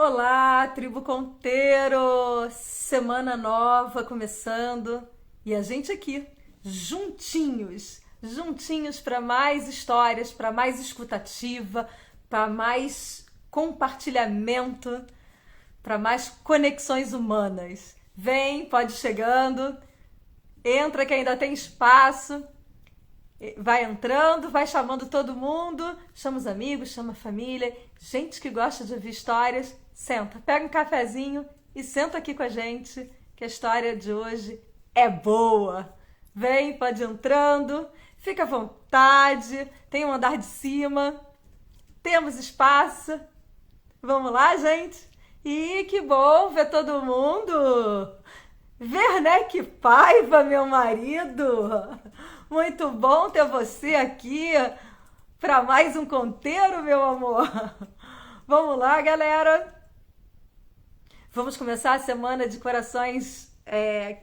Olá, tribo Conteiro! Semana nova começando e a gente aqui, juntinhos, juntinhos para mais histórias, para mais escutativa, para mais compartilhamento, para mais conexões humanas. Vem, pode ir chegando, entra que ainda tem espaço. Vai entrando, vai chamando todo mundo, chama os amigos, chama a família, gente que gosta de ouvir histórias, senta, pega um cafezinho e senta aqui com a gente, que a história de hoje é boa. Vem, pode ir entrando, fica à vontade, tem um andar de cima, temos espaço. Vamos lá, gente? E que bom ver todo mundo! Werneck Paiva, meu marido! Muito bom ter você aqui para mais um conteiro, meu amor. Vamos lá, galera. Vamos começar a semana de corações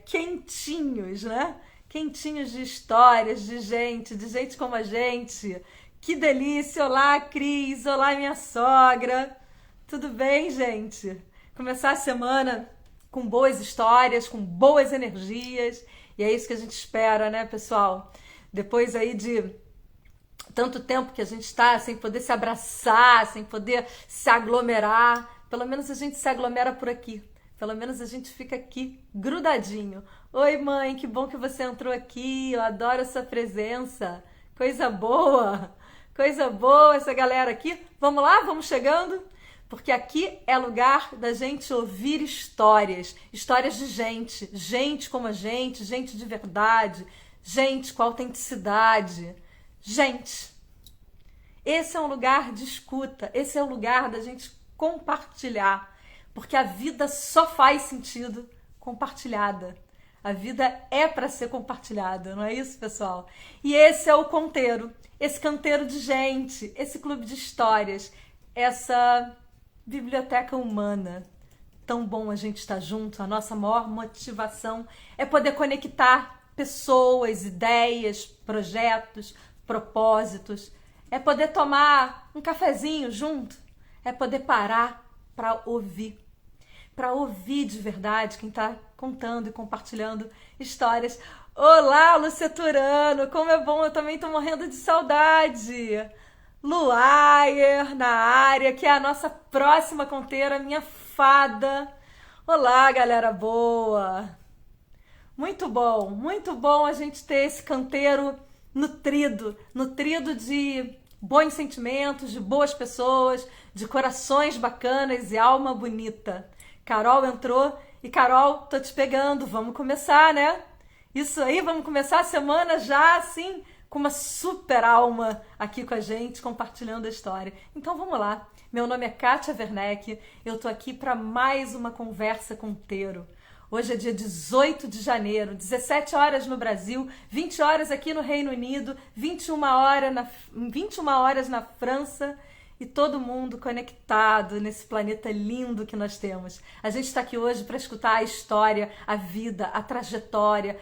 quentinhos, né? Quentinhos de histórias, de gente como a gente. Que delícia! Olá, Cris. Olá, minha sogra. Tudo bem, gente? Começar a semana com boas histórias, com boas energias. E é isso que a gente espera, né, pessoal? Depois aí de tanto tempo que a gente está sem poder se abraçar, sem poder se aglomerar, pelo menos a gente se aglomera por aqui. Pelo menos a gente fica aqui grudadinho. Oi, mãe, que bom que você entrou aqui. Eu adoro a sua presença. Coisa boa. Coisa boa essa galera aqui. Vamos lá? Vamos chegando? Porque aqui é lugar da gente ouvir histórias, histórias de gente, gente como a gente de verdade, gente com autenticidade. Gente, esse é um lugar de escuta, esse é o lugar da gente compartilhar, porque a vida só faz sentido compartilhada. A vida é para ser compartilhada, não é isso, pessoal? E esse é o Conteiro, esse canteiro de gente, esse clube de histórias, essa biblioteca humana. Tão bom a gente estar junto. A nossa maior motivação é poder conectar pessoas, ideias, projetos, propósitos. É poder tomar um cafezinho junto. É poder parar para ouvir. Para ouvir de verdade quem está contando e compartilhando histórias. Olá, Lúcia Turano! Como é bom, eu também estou morrendo de saudade. Luayer na área, que é a nossa próxima conteira, minha fada. Olá, galera boa! Muito bom a gente ter esse canteiro nutrido de bons sentimentos, de boas pessoas, de corações bacanas e alma bonita. Carol entrou e Carol, tô te pegando, vamos começar, né? Isso aí, vamos começar a semana já assim, com uma super alma aqui com a gente, compartilhando a história. Então vamos lá. Meu nome é Kátia Werneck, eu tô aqui para mais uma conversa com o Teiro. Hoje é dia 18 de janeiro, 17 horas no Brasil, 20 horas aqui no Reino Unido, 21 horas na França e todo mundo conectado nesse planeta lindo que nós temos. A gente está aqui hoje para escutar a história, a vida, a trajetória,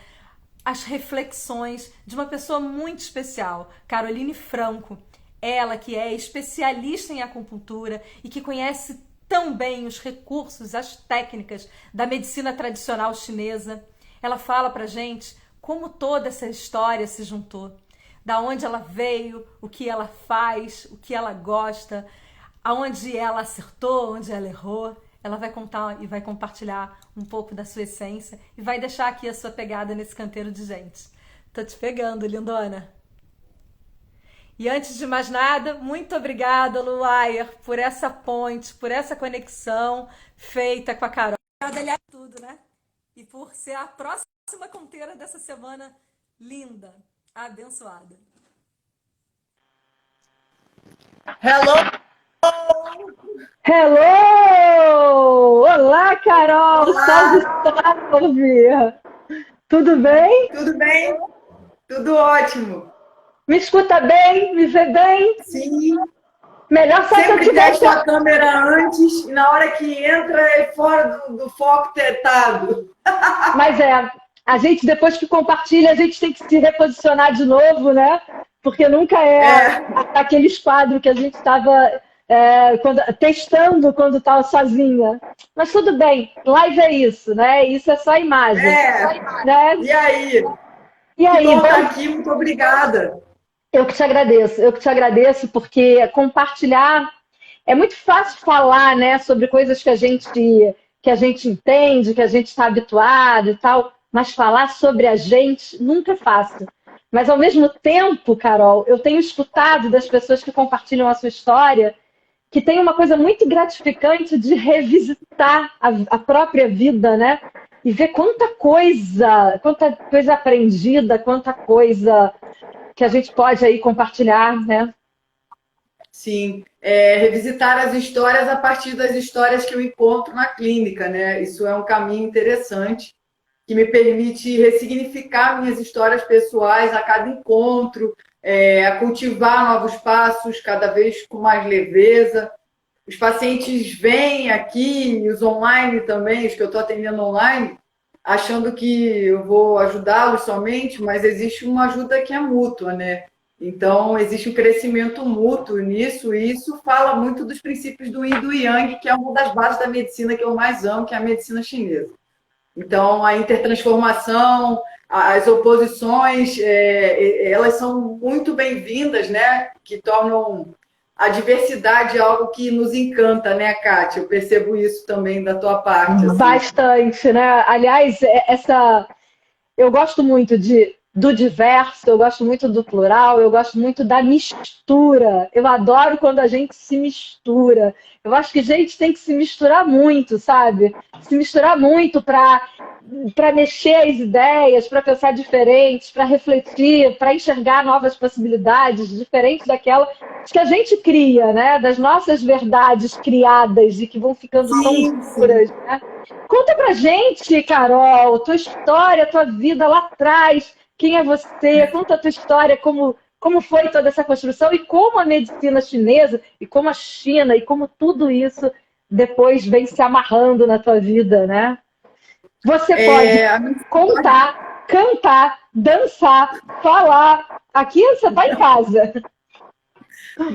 as reflexões de uma pessoa muito especial, Caroline Franco. Ela que é especialista em acupuntura e que conhece tão bem os recursos, as técnicas da medicina tradicional chinesa. Ela fala pra gente como toda essa história se juntou, da onde ela veio, o que ela faz, o que ela gosta, aonde ela acertou, onde ela errou. Ela vai contar e vai compartilhar um pouco da sua essência e vai deixar aqui a sua pegada nesse canteiro de gente. Tô te pegando, lindona. E antes de mais nada, muito obrigada, Luayer, por essa ponte, por essa conexão feita com a Carol. Aliás, tudo, né? E por ser a próxima conteira dessa semana linda, abençoada. Hello! Hello! Olá, Carol! Salve, Olá! salve! Tudo bem? Tudo bem? Tudo ótimo. Me escuta bem? Me vê bem? Sim, Melhor só se eu sempre tivesse... testo a câmera antes e na hora que entra é fora do foco tetado. Mas a gente depois que compartilha, a gente tem que se reposicionar de novo, né? Porque nunca é aquele quadro que a gente estava testando quando está sozinha. Mas tudo bem, live é isso, né? Isso é só imagem. Né? E aí? E aí, que bom estar aqui, muito obrigada. Eu que te agradeço, porque compartilhar é muito fácil falar, né, sobre coisas que a gente entende, que a gente está habituado e tal, mas falar sobre a gente nunca é fácil. Mas ao mesmo tempo, Carol, eu tenho escutado das pessoas que compartilham a sua história que tem uma coisa muito gratificante de revisitar a própria vida, né? E ver quanta coisa aprendida, quanta coisa que a gente pode aí compartilhar, né? Sim, revisitar as histórias a partir das histórias que eu encontro na clínica, né? Isso é um caminho interessante que me permite ressignificar minhas histórias pessoais a cada encontro, a cultivar novos passos cada vez com mais leveza. Os pacientes vêm aqui, os online também, os que eu estou atendendo online, achando que eu vou ajudá-los somente, mas existe uma ajuda que é mútua, né? Então, existe um crescimento mútuo nisso, e isso fala muito dos princípios do Yin e do Yang, que é uma das bases da medicina que eu mais amo, que é a medicina chinesa. Então, a intertransformação, as oposições, elas são muito bem-vindas, né? Que tornam a diversidade algo que nos encanta, né, Kátia? Eu percebo isso também da tua parte. Assim. Bastante, né? Aliás, eu gosto muito do diverso, eu gosto muito do plural, eu gosto muito da mistura. Eu adoro quando a gente se mistura. Eu acho que a gente tem que se misturar muito, sabe? Se misturar muito para mexer as ideias, para pensar diferentes, para refletir, para enxergar novas possibilidades, diferentes daquela que a gente cria, né? Das nossas verdades criadas e que vão ficando tão duras, né? Conta pra gente, Carol, tua história, tua vida lá atrás. Quem é você? Conta a tua história, como foi toda essa construção e como a medicina chinesa, e como a China, e como tudo isso depois vem se amarrando na tua vida, né? Você pode contar, cantar, dançar, falar. Aqui você está em casa.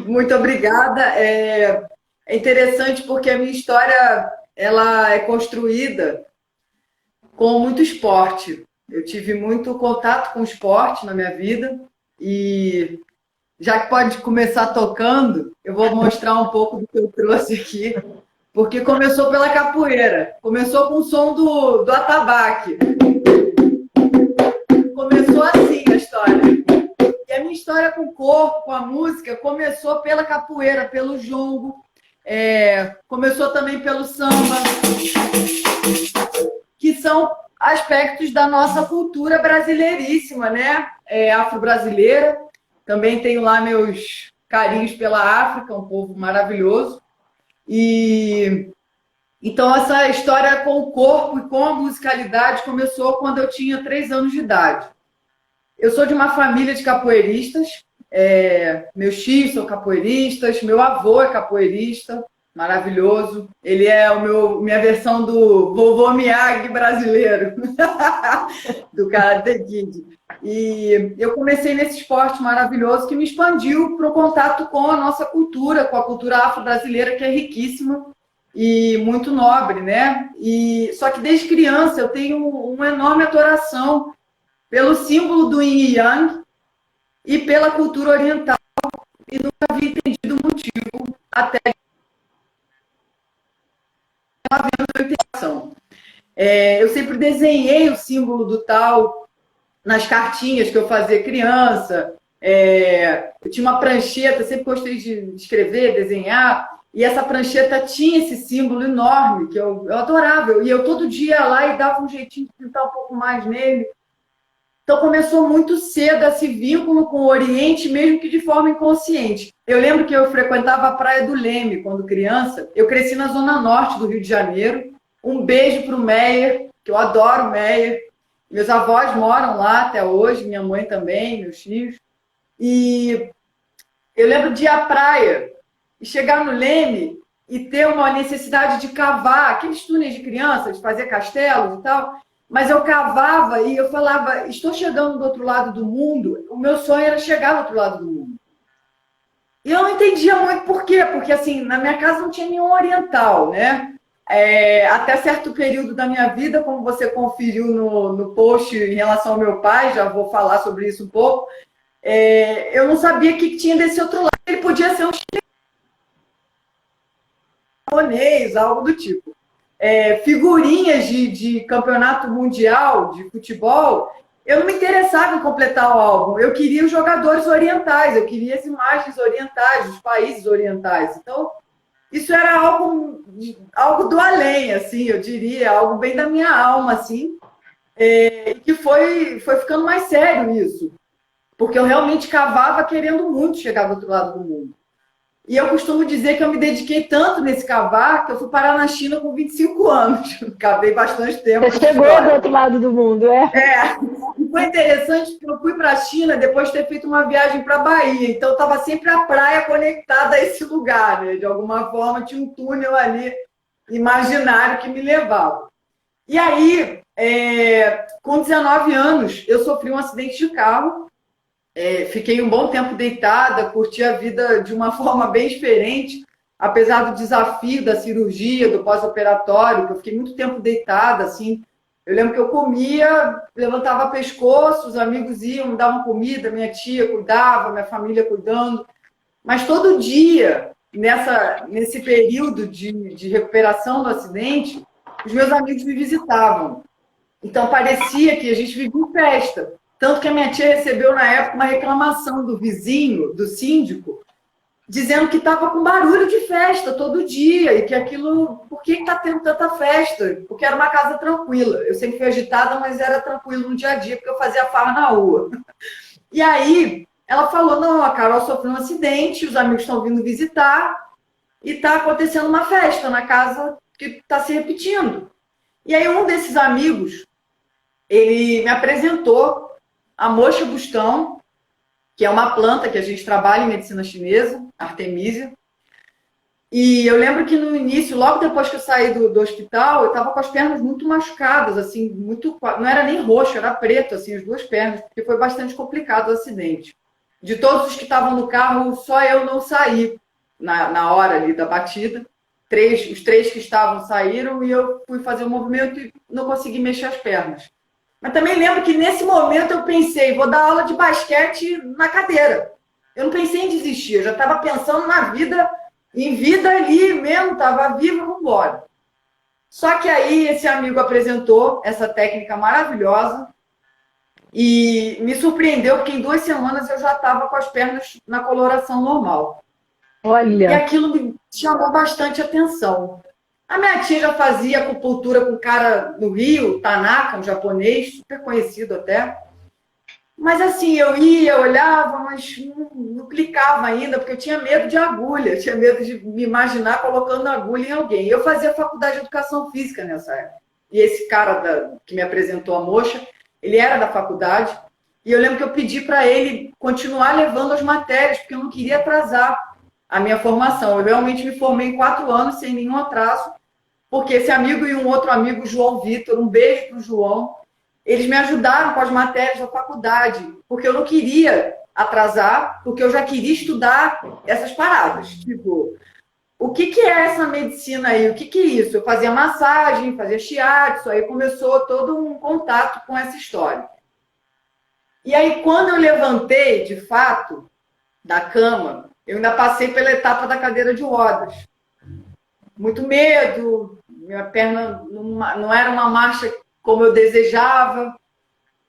Muito obrigada. É interessante porque a minha história ela é construída com muito esporte. Eu tive muito contato com o esporte na minha vida e já que pode começar tocando, eu vou mostrar um pouco do que eu trouxe aqui, porque começou pela capoeira, começou com o som do atabaque. Começou assim a história. E a minha história com o corpo, com a música, começou pela capoeira, pelo jongo, começou também pelo samba, que são aspectos da nossa cultura brasileiríssima, né? Afro-brasileira. Também tenho lá meus carinhos pela África, um povo maravilhoso. E então essa história com o corpo e com a musicalidade começou quando eu tinha 3 anos de idade. Eu sou de uma família de capoeiristas. Meus tios são capoeiristas, meu avô é capoeirista, maravilhoso. Ele é minha versão do vovô Miyagi brasileiro, do Karate Kid. E eu comecei nesse esporte maravilhoso que me expandiu para o contato com a nossa cultura, com a cultura afro-brasileira, que é riquíssima e muito nobre, né? Só que desde criança eu tenho uma enorme adoração pelo símbolo do Yin e Yang e pela cultura oriental, e nunca havia entendido o motivo até eu sempre desenhei o símbolo do tal nas cartinhas que eu fazia criança. Eu tinha uma prancheta, sempre gostei de escrever, desenhar, e essa prancheta tinha esse símbolo enorme que eu adorava. E eu todo dia ia lá e dava um jeitinho de pintar um pouco mais nele. Então começou muito cedo esse vínculo com o Oriente, mesmo que de forma inconsciente. Eu lembro que eu frequentava a Praia do Leme quando criança. Eu cresci na zona norte do Rio de Janeiro. Um beijo para o Meyer, que eu adoro o Meyer. Meus avós moram lá até hoje, minha mãe também, meus tios. E eu lembro de ir à praia e chegar no Leme e ter uma necessidade de cavar aqueles túneis de criança, de fazer castelos e tal. Mas eu cavava e eu falava, estou chegando do outro lado do mundo. O meu sonho era chegar do outro lado do mundo. E eu não entendia muito por quê, porque assim, na minha casa não tinha nenhum oriental, né? Até certo período da minha vida, como você conferiu no post em relação ao meu pai, já vou falar sobre isso um pouco, eu não sabia o que tinha desse outro lado. Ele podia ser um japonês, algo do tipo. Figurinhas de campeonato mundial de futebol, eu não me interessava em completar o álbum. Eu queria os jogadores orientais, eu queria as imagens orientais, dos países orientais. Então, isso era algo do além, assim, eu diria, algo bem da minha alma, assim, e que foi ficando mais sério isso, porque eu realmente cavava querendo muito chegar do outro lado do mundo. E eu costumo dizer que eu me dediquei tanto nesse cavar que eu fui parar na China com 25 anos. Cavei bastante tempo Você nessa chegou do história. outro lado do mundo, é? E foi interessante porque eu fui para a China depois de ter feito uma viagem para a Bahia. Então estava sempre a praia conectada a esse lugar, né? De alguma forma tinha um túnel ali imaginário que me levava. E aí, com 19 anos, eu sofri um acidente de carro. Fiquei um bom tempo deitada, curti a vida de uma forma bem diferente, apesar do desafio da cirurgia, do pós-operatório, que eu fiquei muito tempo deitada, assim. Eu lembro que eu comia, levantava pescoço, os amigos iam, me davam comida, minha tia cuidava, minha família cuidando. Mas todo dia, nesse período de recuperação do acidente, os meus amigos me visitavam. Então parecia que a gente vivia em festa. Tanto que a minha tia recebeu na época uma reclamação do vizinho, do síndico, dizendo que estava com barulho de festa todo dia e que aquilo, por que está tendo tanta festa? Porque era uma casa tranquila. Eu sempre fui agitada, mas era tranquilo no dia a dia, porque eu fazia farra na rua. E aí ela falou: não, a Carol sofreu um acidente, os amigos estão vindo visitar e está acontecendo uma festa na casa que está se repetindo. E aí um desses amigos, ele me apresentou a moxa bustão, que é uma planta que a gente trabalha em medicina chinesa, artemisia. E eu lembro que no início, logo depois que eu saí do hospital, eu estava com as pernas muito machucadas, assim, muito, não era nem roxo, era preto, assim, as duas pernas, porque foi bastante complicado o acidente. De todos os que estavam no carro, só eu não saí na hora ali da batida. Os três que estavam saíram e eu fui fazer o movimento e não consegui mexer as pernas. Mas também lembro que nesse momento eu pensei, vou dar aula de basquete na cadeira. Eu não pensei em desistir, eu já estava pensando na vida, em vida ali mesmo, estava viva, vamos embora. Só que aí esse amigo apresentou essa técnica maravilhosa e me surpreendeu, porque em 2 semanas eu já estava com as pernas na coloração normal. E Olha, aquilo me chamou bastante atenção. A minha tia já fazia acupuntura com um cara no Rio, Tanaka, um japonês, super conhecido até. Mas assim, eu ia, olhava, mas não clicava ainda, porque eu tinha medo de agulha, tinha medo de me imaginar colocando agulha em alguém. Eu fazia faculdade de educação física nessa época. E esse cara que me apresentou a moxa, ele era da faculdade, e eu lembro que eu pedi para ele continuar levando as matérias, porque eu não queria atrasar a minha formação. Eu realmente me formei em 4 anos, sem nenhum atraso, porque esse amigo e um outro amigo, João Vitor, um beijo para o João, eles me ajudaram com as matérias da faculdade, porque eu não queria atrasar, porque eu já queria estudar essas paradas. Tipo, o que é essa medicina aí? O que é isso? Eu fazia massagem, fazia shiatsu, aí começou todo um contato com essa história. E aí, quando eu levantei, de fato, da cama, eu ainda passei pela etapa da cadeira de rodas. Muito medo, minha perna não era uma marcha como eu desejava,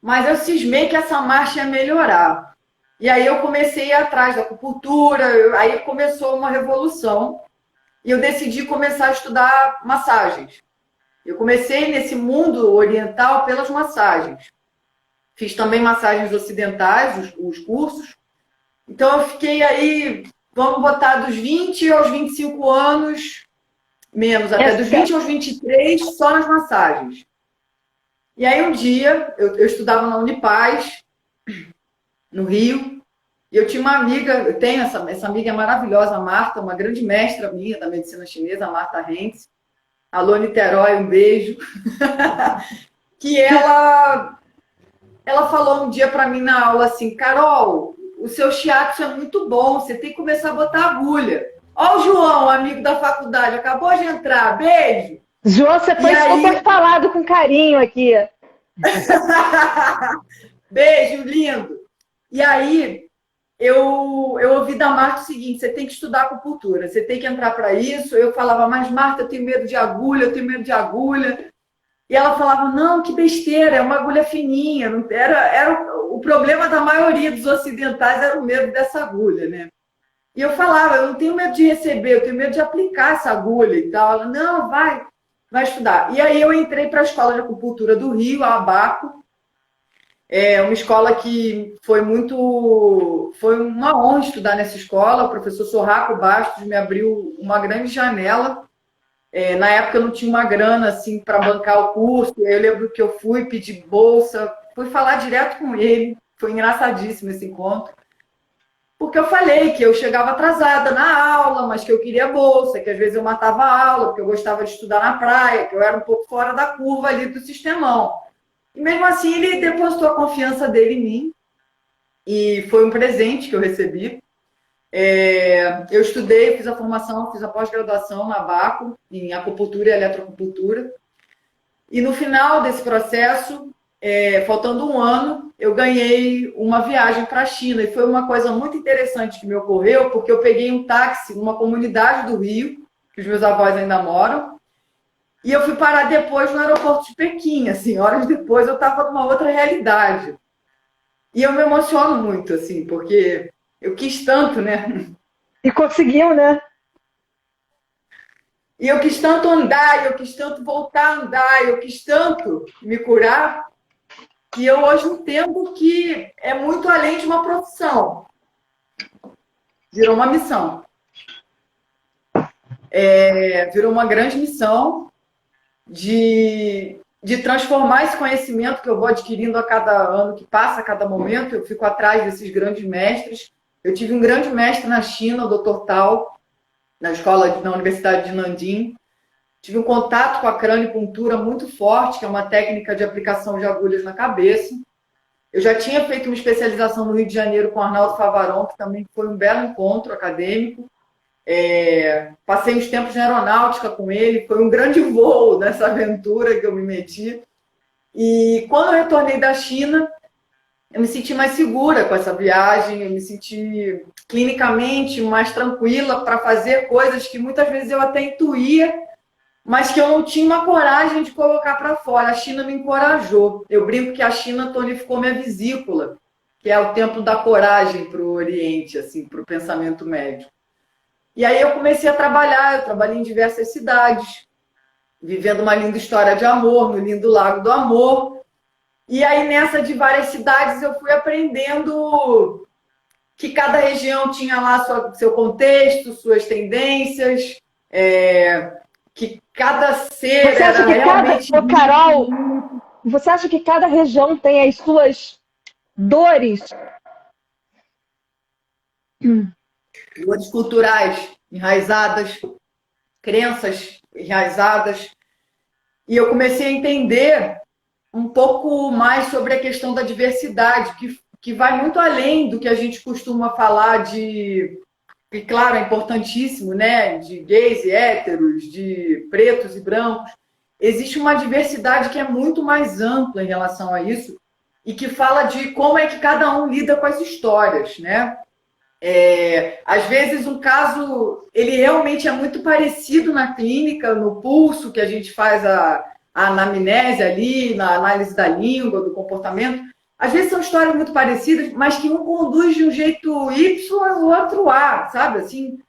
mas eu cismei que essa marcha ia melhorar. E aí eu comecei a ir atrás da acupuntura, aí começou uma revolução, e eu decidi começar a estudar massagens. Eu comecei nesse mundo oriental pelas massagens. Fiz também massagens ocidentais, os cursos. Então eu fiquei aí, vamos botar dos 20 aos 25 anos, menos, até dos 20 aos 23, só nas massagens. E aí um dia, eu estudava na Unipaz, no Rio, e eu tinha uma amiga, eu tenho essa amiga maravilhosa, a Marta, uma grande mestra minha da medicina chinesa, a Marta Hentz. Alô, Niterói, um beijo. Que ela falou um dia para mim na aula assim: Carol, o seu shiatsu é muito bom, você tem que começar a botar agulha. Ó o João, amigo da faculdade, acabou de entrar, beijo. João, você foi super falado com carinho aqui. Beijo, lindo. E aí, eu ouvi da Marta o seguinte, você tem que estudar acupuntura, você tem que entrar para isso. Eu falava, mas Marta, eu tenho medo de agulha, eu tenho medo de agulha. E ela falava, não, que besteira, é uma agulha fininha. Era o problema da maioria dos ocidentais, era o medo dessa agulha, né? E eu falava, eu não tenho medo de receber, eu tenho medo de aplicar essa agulha e tal. Ela, não, vai estudar. E aí eu entrei para a Escola de Acupuntura do Rio, a ABACO. É uma escola que foi uma honra estudar nessa escola. O professor Sorraco Bastos me abriu uma grande janela. Na época eu não tinha uma grana assim para bancar o curso. Eu lembro que eu fui pedir bolsa, fui falar direto com ele. Foi engraçadíssimo esse encontro. Porque eu falei que eu chegava atrasada na aula, mas que eu queria bolsa, que às vezes eu matava a aula, porque eu gostava de estudar na praia, que eu era um pouco fora da curva ali do sistemão. E mesmo assim ele depositou a confiança dele em mim. E foi um presente que eu recebi. Eu estudei, fiz a formação, fiz a pós-graduação na ABACO, em acupuntura e eletroacupuntura. E no final desse processo, faltando um ano, eu ganhei uma viagem para a China. E foi uma coisa muito interessante que me ocorreu, porque eu peguei um táxi numa comunidade do Rio, que os meus avós ainda moram, e eu fui parar depois no aeroporto de Pequim, assim, horas depois eu estava numa outra realidade. E eu me emociono muito, assim, porque eu quis tanto, né? E conseguiu, né? E eu quis tanto andar, eu quis tanto voltar a andar, eu quis tanto me curar, que eu hoje entendo que é muito além de uma profissão. Virou uma missão. Virou uma grande missão de transformar esse conhecimento que eu vou adquirindo a cada ano que passa, a cada momento. Eu fico atrás desses grandes mestres. Eu tive um grande mestre na China, o Dr. Tao, na Universidade de Nanjing. Tive um contato com a crâniopuntura muito forte, que é uma técnica de aplicação de agulhas na cabeça. Eu já tinha feito uma especialização no Rio de Janeiro com Arnaldo Favaron, que também foi um belo encontro acadêmico. Passei uns tempos na aeronáutica com ele, foi um grande voo nessa aventura que eu me meti. E quando eu retornei da China, eu me senti mais segura com essa viagem, eu me senti clinicamente mais tranquila para fazer coisas que muitas vezes eu até intuía, mas que eu não tinha uma coragem de colocar para fora. A China me encorajou. Eu brinco que a China tonificou minha vesícula, que é o templo da coragem para o Oriente, assim, para o pensamento médico. E aí eu comecei a trabalhar, eu trabalhei em diversas cidades, vivendo uma linda história de amor, no lindo Lago do Amor. E aí nessa de várias cidades eu fui aprendendo que cada região tinha lá seu contexto, suas tendências, que cada ser você acha era que realmente... Carol, você acha que cada região tem as suas dores? Dores culturais enraizadas, crenças enraizadas. E eu comecei a entender um pouco mais sobre a questão da diversidade, que vai muito além do que a gente costuma falar de... E claro, é importantíssimo, né? De gays e héteros, de pretos e brancos. Existe uma diversidade que é muito mais ampla em relação a isso e que fala de como é que cada um lida com as histórias, né? Às vezes um caso, ele realmente é muito parecido na clínica, no pulso, que a gente faz a anamnese ali, na análise da língua, do comportamento. Às vezes são histórias muito parecidas, mas que um conduz de um jeito Y e o outro A, sabe? Assim,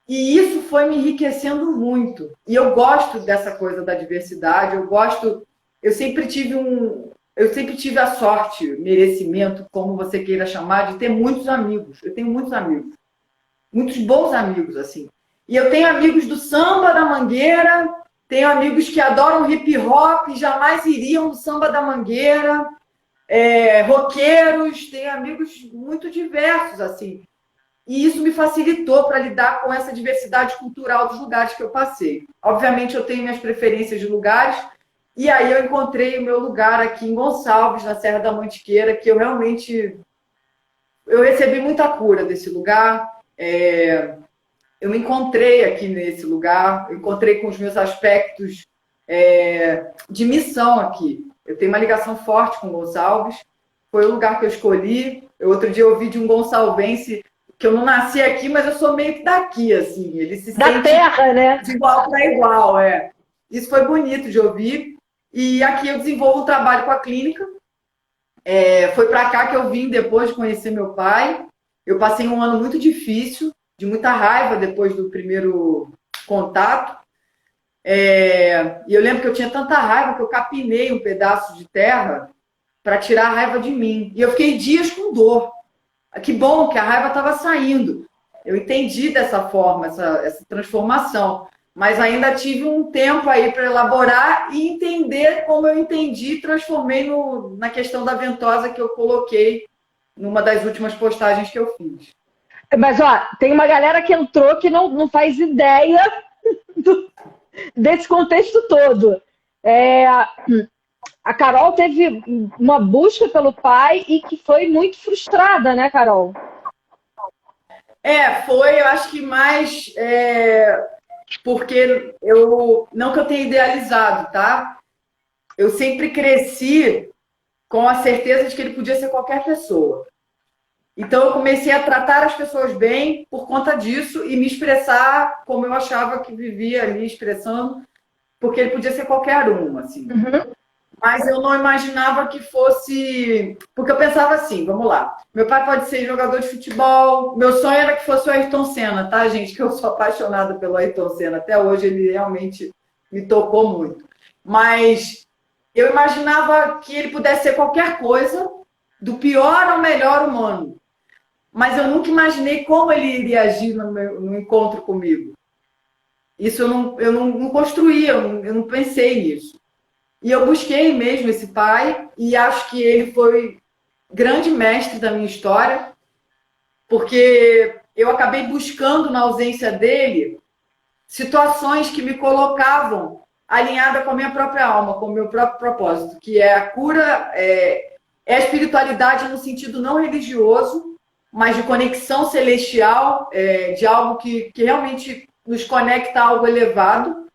e isso foi me enriquecendo muito. E eu gosto dessa coisa da diversidade, eu sempre tive a sorte, merecimento, como você queira chamar, de ter muitos amigos. Eu tenho muitos amigos. Muitos bons amigos, assim. E eu tenho amigos do samba da Mangueira, tenho amigos que adoram hip hop e jamais iriam no samba da Mangueira, roqueiros, tenho amigos muito diversos, assim. E isso me facilitou para lidar com essa diversidade cultural dos lugares que eu passei. Obviamente, eu tenho minhas preferências de lugares, e aí eu encontrei o meu lugar aqui em Gonçalves, na Serra da Mantiqueira, que eu realmente eu recebi muita cura desse lugar. Eu me encontrei aqui nesse lugar, eu encontrei com os meus aspectos de missão aqui. Eu tenho uma ligação forte com Gonçalves, foi o lugar que eu escolhi. Outro dia eu ouvi de um gonçalvense que eu não nasci aqui, mas eu sou meio que daqui, assim. Ele se Da sente terra, né? de igual para igual, Isso foi bonito de ouvir. E aqui eu desenvolvo um trabalho com a clínica. Foi para cá que eu vim depois de conhecer meu pai. Eu passei um ano muito difícil, de muita raiva depois do primeiro contato. E eu lembro que eu tinha tanta raiva que eu capinei um pedaço de terra para tirar a raiva de mim. E eu fiquei dias com dor. Que bom que a raiva estava saindo. Eu entendi dessa forma, essa transformação. Mas ainda tive um tempo aí para elaborar e entender como eu entendi e transformei na questão da ventosa que eu coloquei numa das últimas postagens que eu fiz. Mas, ó, tem uma galera que entrou que não faz ideia desse contexto todo. A Carol teve uma busca pelo pai e que foi muito frustrada, né, Carol? Foi, eu acho que mais porque não que eu tenha idealizado, tá? Eu sempre cresci com a certeza de que ele podia ser qualquer pessoa. Então eu comecei a tratar as pessoas bem por conta disso e me expressar como eu achava que vivia ali expressando, porque ele podia ser qualquer um, assim. Uhum. Mas eu não imaginava que fosse... Porque eu pensava assim, vamos lá. Meu pai pode ser jogador de futebol. Meu sonho era que fosse o Ayrton Senna, tá, gente? Que eu sou apaixonada pelo Ayrton Senna. Até hoje ele realmente me tocou muito. Mas eu imaginava que ele pudesse ser qualquer coisa, do pior ao melhor humano. Mas eu nunca imaginei como ele iria agir no encontro comigo. Isso eu não construí, eu não pensei nisso. E eu busquei mesmo esse pai e acho que ele foi grande mestre da minha história, porque eu acabei buscando na ausência dele situações que me colocavam alinhada com a minha própria alma, com o meu próprio propósito, que é a cura, a espiritualidade no sentido não religioso, mas de conexão celestial, de algo que realmente nos conecta a algo elevado.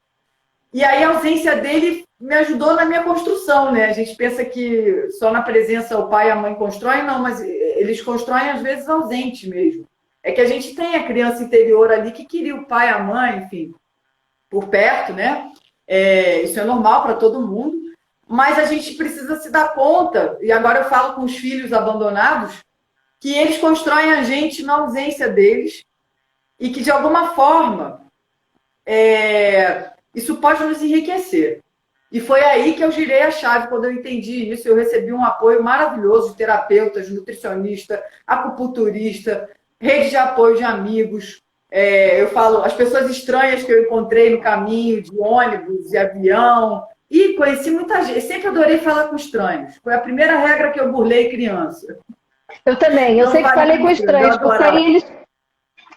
E aí a ausência dele me ajudou na minha construção, né? A gente pensa que só na presença o pai e a mãe constroem, não, mas eles constroem às vezes ausente mesmo. É que a gente tem a criança interior ali que queria o pai, a mãe, enfim, por perto, né? Isso é normal para todo mundo, mas a gente precisa se dar conta, e agora eu falo com os filhos abandonados, que eles constroem a gente na ausência deles e que de alguma forma isso pode nos enriquecer. E foi aí que eu girei a chave, quando eu entendi isso. Eu recebi um apoio maravilhoso de terapeutas, nutricionista, acupunturista, rede de apoio de amigos. Eu falo, as pessoas estranhas que eu encontrei no caminho, de ônibus, de avião. E conheci muita gente. Eu sempre adorei falar com estranhos. Foi a primeira regra que eu burlei criança. Eu também. Eu sempre falei com estranhos, porque aí eles,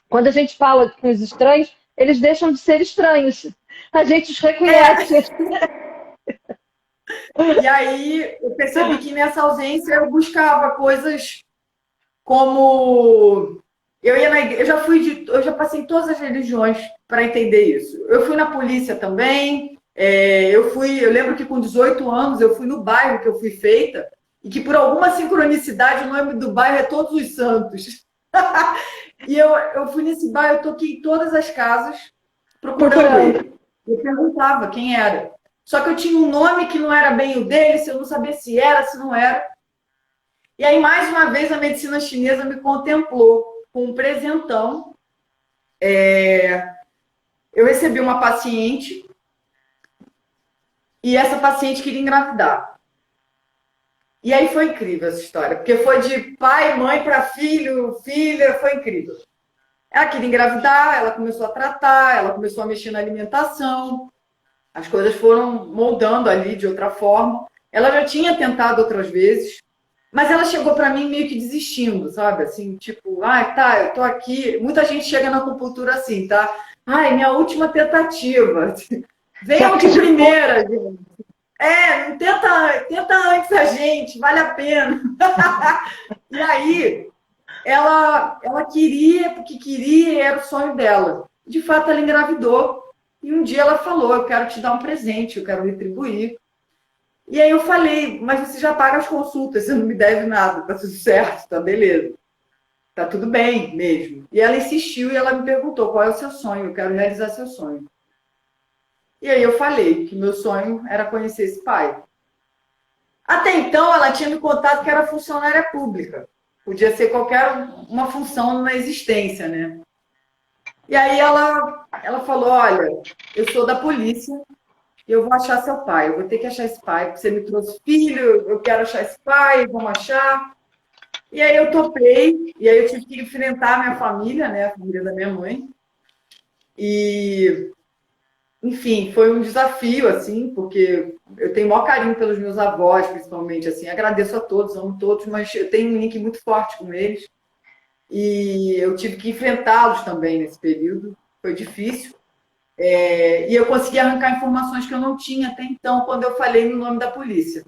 quando a gente fala com os estranhos, eles deixam de ser estranhos. A gente os reconhece. E aí eu percebi que nessa ausência eu buscava coisas como... Eu ia na igreja, eu já passei em todas as religiões para entender isso. Eu fui na polícia também. Eu lembro que com 18 anos eu fui no bairro que eu fui feita e que por alguma sincronicidade o nome do bairro é Todos os Santos. E eu fui nesse bairro, eu toquei em todas as casas procurando ele. Eu perguntava quem era. Só que eu tinha um nome que não era bem o dele, se eu não sabia se era, se não era. E aí, mais uma vez, a medicina chinesa me contemplou com um presentão. Eu recebi uma paciente e essa paciente queria engravidar. E aí foi incrível essa história, porque foi de pai, mãe para filho, filha, foi incrível. Ela queria engravidar, ela começou a tratar, ela começou a mexer na alimentação. As coisas foram moldando ali de outra forma. Ela já tinha tentado outras vezes, mas ela chegou para mim meio que desistindo, sabe? Assim, tipo, tá, eu tô aqui. Muita gente chega na acupuntura assim, tá? Minha última tentativa. Venham de primeira, gente. Tenta antes a gente, vale a pena. E aí, ela queria, porque queria, e era o sonho dela. De fato, ela engravidou. E um dia ela falou: eu quero te dar um presente, eu quero retribuir. E aí eu falei: mas você já paga as consultas, você não me deve nada, tá tudo certo, tá beleza. Tá tudo bem mesmo. E ela insistiu e ela me perguntou: qual é o seu sonho? Eu quero realizar seu sonho. E aí eu falei que meu sonho era conhecer esse pai. Até então, ela tinha me contado que era funcionária pública. Podia ser qualquer uma função na existência, né? E aí ela falou: olha, eu sou da polícia e eu vou achar seu pai. Eu vou ter que achar esse pai, porque você me trouxe filho, eu quero achar esse pai, vamos achar. E aí eu topei, e aí eu tive que enfrentar a minha família, né? A família da minha mãe. E enfim, foi um desafio, assim, porque eu tenho o maior carinho pelos meus avós, principalmente, assim, agradeço a todos, amo todos, mas eu tenho um link muito forte com eles e eu tive que enfrentá-los também nesse período, foi difícil, e eu consegui arrancar informações que eu não tinha até então, quando eu falei no nome da polícia.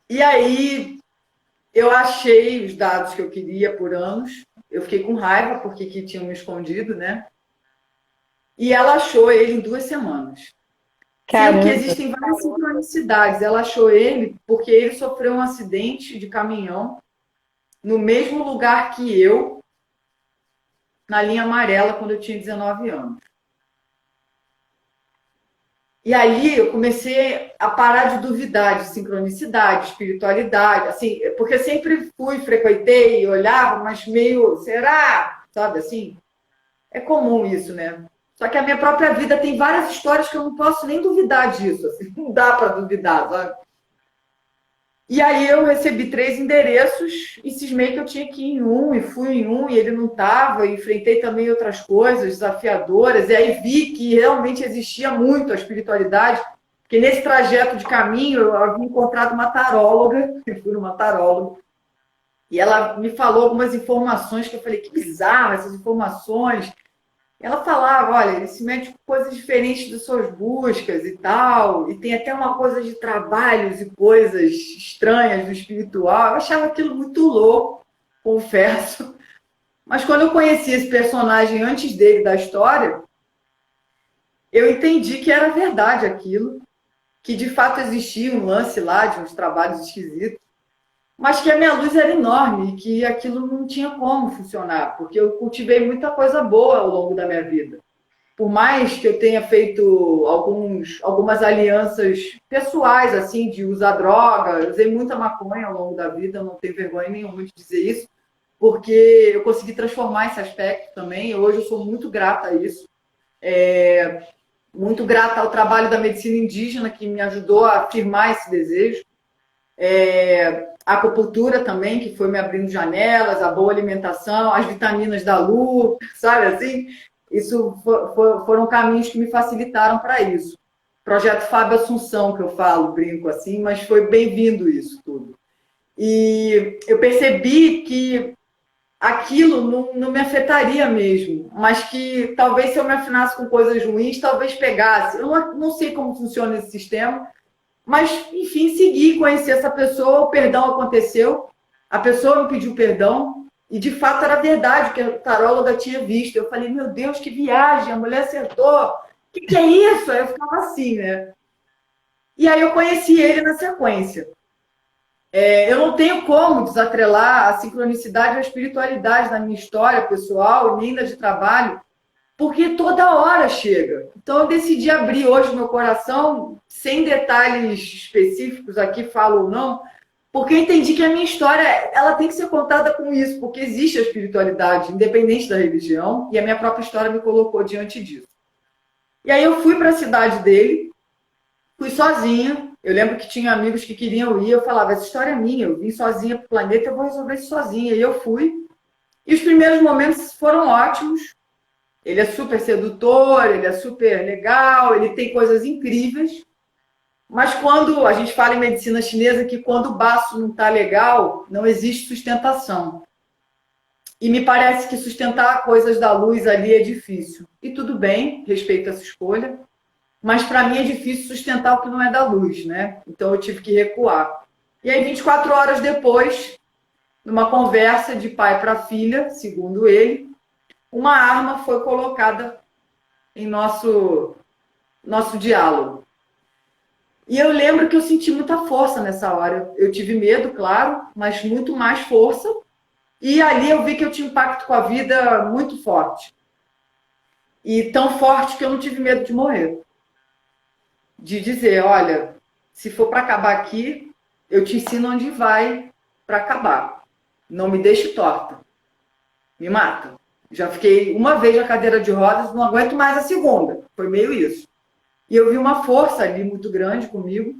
E aí eu achei os dados que eu queria por anos, eu fiquei com raiva porque que tinham me escondido, né? E ela achou ele em 2 semanas. Sendo que Caramba. existem várias sincronicidades. Ela achou ele porque ele sofreu um acidente de caminhão no mesmo lugar que eu, na linha amarela, quando eu tinha 19 anos. E aí eu comecei a parar de duvidar de sincronicidade, espiritualidade, assim, porque eu sempre frequentei, olhava, mas meio, será? Sabe assim? É comum isso, né? Só que a minha própria vida tem várias histórias que eu não posso nem duvidar disso, assim, não dá para duvidar, sabe? E aí eu recebi 3 endereços e cismei que eu tinha que ir em um, e fui em um, e ele não estava, enfrentei também outras coisas desafiadoras, e aí vi que realmente existia muito a espiritualidade, porque nesse trajeto de caminho eu havia encontrado uma taróloga, eu fui numa taróloga, e ela me falou algumas informações que eu falei: que bizarro essas informações. Ela falava: olha, ele se mete com coisas diferentes das suas buscas e tal, e tem até uma coisa de trabalhos e coisas estranhas do espiritual. Eu achava aquilo muito louco, confesso. Mas quando eu conheci esse personagem antes dele da história, eu entendi que era verdade aquilo, que de fato existia um lance lá de uns trabalhos esquisitos, mas que a minha luz era enorme e que aquilo não tinha como funcionar, porque eu cultivei muita coisa boa ao longo da minha vida. Por mais que eu tenha feito algumas alianças pessoais, assim, de usar droga, eu usei muita maconha ao longo da vida, não tenho vergonha nenhuma de dizer isso, porque eu consegui transformar esse aspecto também. Hoje eu sou muito grata a isso. Muito grata ao trabalho da medicina indígena, que me ajudou a afirmar esse desejo. A acupuntura também, que foi me abrindo janelas, a boa alimentação, as vitaminas da lua, sabe assim? Isso foram caminhos que me facilitaram para isso. Projeto Fábio Assunção, que eu falo, brinco assim, mas foi bem-vindo isso tudo. E eu percebi que aquilo não me afetaria mesmo, mas que talvez se eu me afinasse com coisas ruins, talvez pegasse. Eu não sei como funciona esse sistema, mas, enfim, segui, conheci essa pessoa, o perdão aconteceu, a pessoa me pediu perdão, e de fato era verdade o que a taróloga tinha visto. Eu falei: meu Deus, que viagem, a mulher acertou, o que é isso? Aí eu ficava assim, né? E aí eu conheci ele na sequência. Eu não tenho como desatrelar a sincronicidade e a espiritualidade da minha história pessoal, nem da de trabalho, porque toda hora chega. Então eu decidi abrir hoje meu coração, sem detalhes específicos aqui, falo ou não, porque eu entendi que a minha história ela tem que ser contada com isso, porque existe a espiritualidade, independente da religião, e a minha própria história me colocou diante disso. E aí eu fui para a cidade dele, fui sozinha. Eu lembro que tinha amigos que queriam ir, eu falava: essa história é minha, eu vim sozinha para o planeta, eu vou resolver isso sozinha. E eu fui. E os primeiros momentos foram ótimos. Ele é super sedutor, ele é super legal, ele tem coisas incríveis. Mas quando a gente fala em medicina chinesa que quando o baço não está legal, não existe sustentação. E me parece que sustentar coisas da luz ali é difícil. E tudo bem, respeito essa escolha. Mas para mim é difícil sustentar o que não é da luz, né? Então eu tive que recuar. E aí, 24 horas depois, numa conversa de pai para filha, segundo ele, uma arma foi colocada em nosso diálogo. E eu lembro que eu senti muita força nessa hora. Eu tive medo, claro, mas muito mais força. E ali eu vi que eu tinha um pacto com a vida muito forte. E tão forte que eu não tive medo de morrer. De dizer, olha, se for para acabar aqui, eu te ensino onde vai para acabar. Não me deixe torta. Me mata. Já fiquei uma vez na cadeira de rodas, não aguento mais a segunda. Foi meio isso. E eu vi uma força ali muito grande comigo.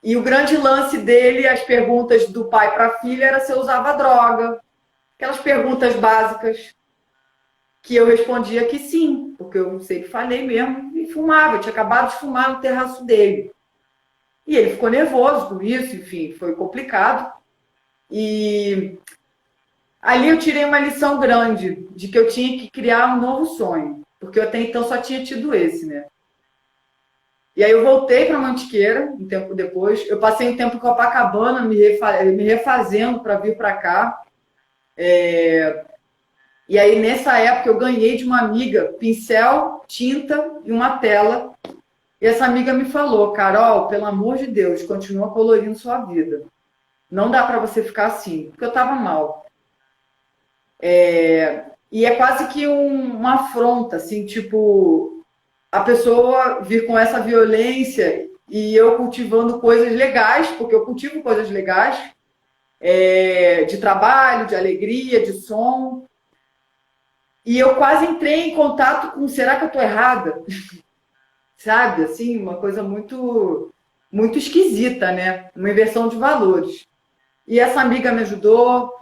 E o grande lance dele, as perguntas do pai para a filha, era se eu usava droga. Aquelas perguntas básicas que eu respondia que sim, porque eu sempre falei mesmo e fumava. Eu tinha acabado de fumar no terraço dele. E ele ficou nervoso com isso, enfim, foi complicado. E ali eu tirei uma lição grande de que eu tinha que criar um novo sonho, porque eu até então só tinha tido esse, né? E aí eu voltei para Mantiqueira um tempo depois. Eu passei um tempo em Copacabana me refazendo para vir para cá. E aí nessa época eu ganhei de uma amiga pincel, tinta e uma tela. E essa amiga me falou, Carol, pelo amor de Deus, continua colorindo sua vida. Não dá para você ficar assim, porque eu estava mal. E é quase que uma afronta, assim, tipo, a pessoa vir com essa violência e eu cultivando coisas legais, porque eu cultivo coisas legais, de trabalho, de alegria, de som. E eu quase entrei em contato com, será que eu estou errada? Sabe, assim, uma coisa muito, muito esquisita, né? Uma inversão de valores. E essa amiga me ajudou.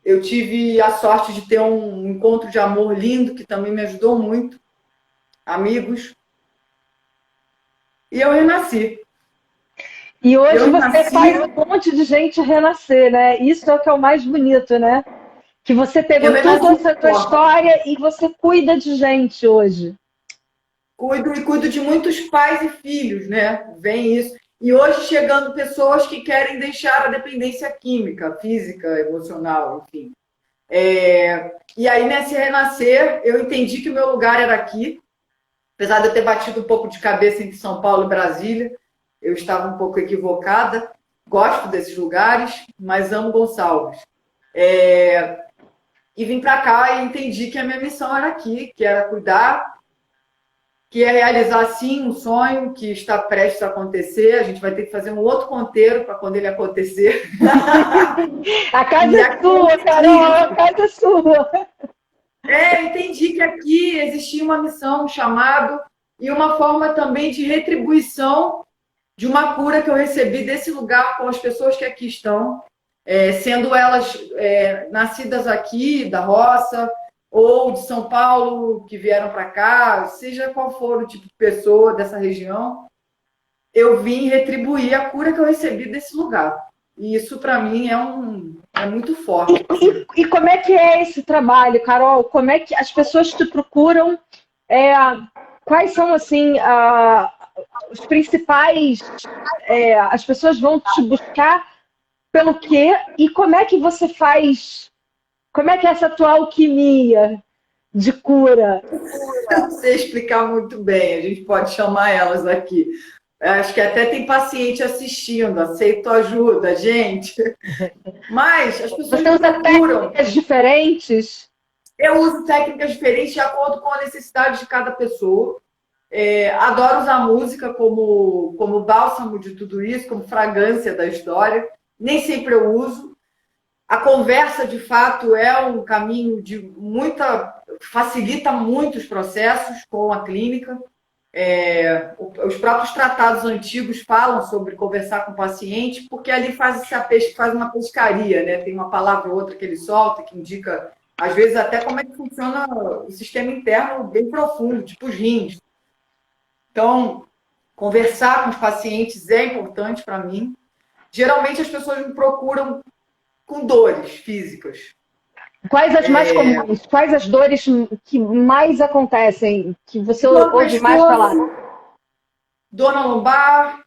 Eu tive a sorte de ter um encontro de amor lindo, que também me ajudou muito. Amigos. E eu renasci. E hoje você faz um monte de gente renascer, né? Isso é o que é o mais bonito, né? Que você pegou toda essa tua história e você cuida de gente hoje. Cuido de muitos pais e filhos, né? Vem isso. E hoje chegando pessoas que querem deixar a dependência química, física, emocional, enfim. E aí, nesse renascer, eu entendi que o meu lugar era aqui. Apesar de eu ter batido um pouco de cabeça entre São Paulo e Brasília, eu estava um pouco equivocada. Gosto desses lugares, mas amo Gonçalves. E vim para cá e entendi que a minha missão era aqui, que era cuidar, que é realizar, sim, um sonho que está prestes a acontecer. A gente vai ter que fazer um outro ponteiro para quando ele acontecer. A casa é sua, Carol, a casa é sua. Entendi que aqui existia uma missão, um chamado e uma forma também de retribuição de uma cura que eu recebi desse lugar com as pessoas que aqui estão, sendo elas nascidas aqui, da roça, ou de São Paulo, que vieram para cá, seja qual for o tipo de pessoa dessa região, eu vim retribuir a cura que eu recebi desse lugar. E isso, para mim, é muito forte. E como é que é esse trabalho, Carol? Como é que as pessoas te procuram? Quais são, assim, os principais... as pessoas vão te buscar pelo quê? E como é que você faz... Como é que é essa tua alquimia de cura? Eu não sei explicar muito bem, a gente pode chamar elas aqui. Acho que até tem paciente assistindo, aceito ajuda, gente. Mas as pessoas Você usa técnicas diferentes? Eu uso técnicas diferentes de acordo com a necessidade de cada pessoa. Adoro usar música como bálsamo de tudo isso, como fragrância da história. Nem sempre eu uso. A conversa, de fato, é um caminho de facilita muitos processos com a clínica. Os próprios tratados antigos falam sobre conversar com o paciente, porque ali faz uma pescaria, né? Tem uma palavra ou outra que ele solta, que indica, às vezes, até como é que funciona o sistema interno bem profundo, tipo os rins. Então, conversar com os pacientes é importante para mim. Geralmente, as pessoas me procuram com dores físicas. Quais as mais comuns? Quais as dores que mais acontecem? Que você ouve mais falar? Dor na lombar,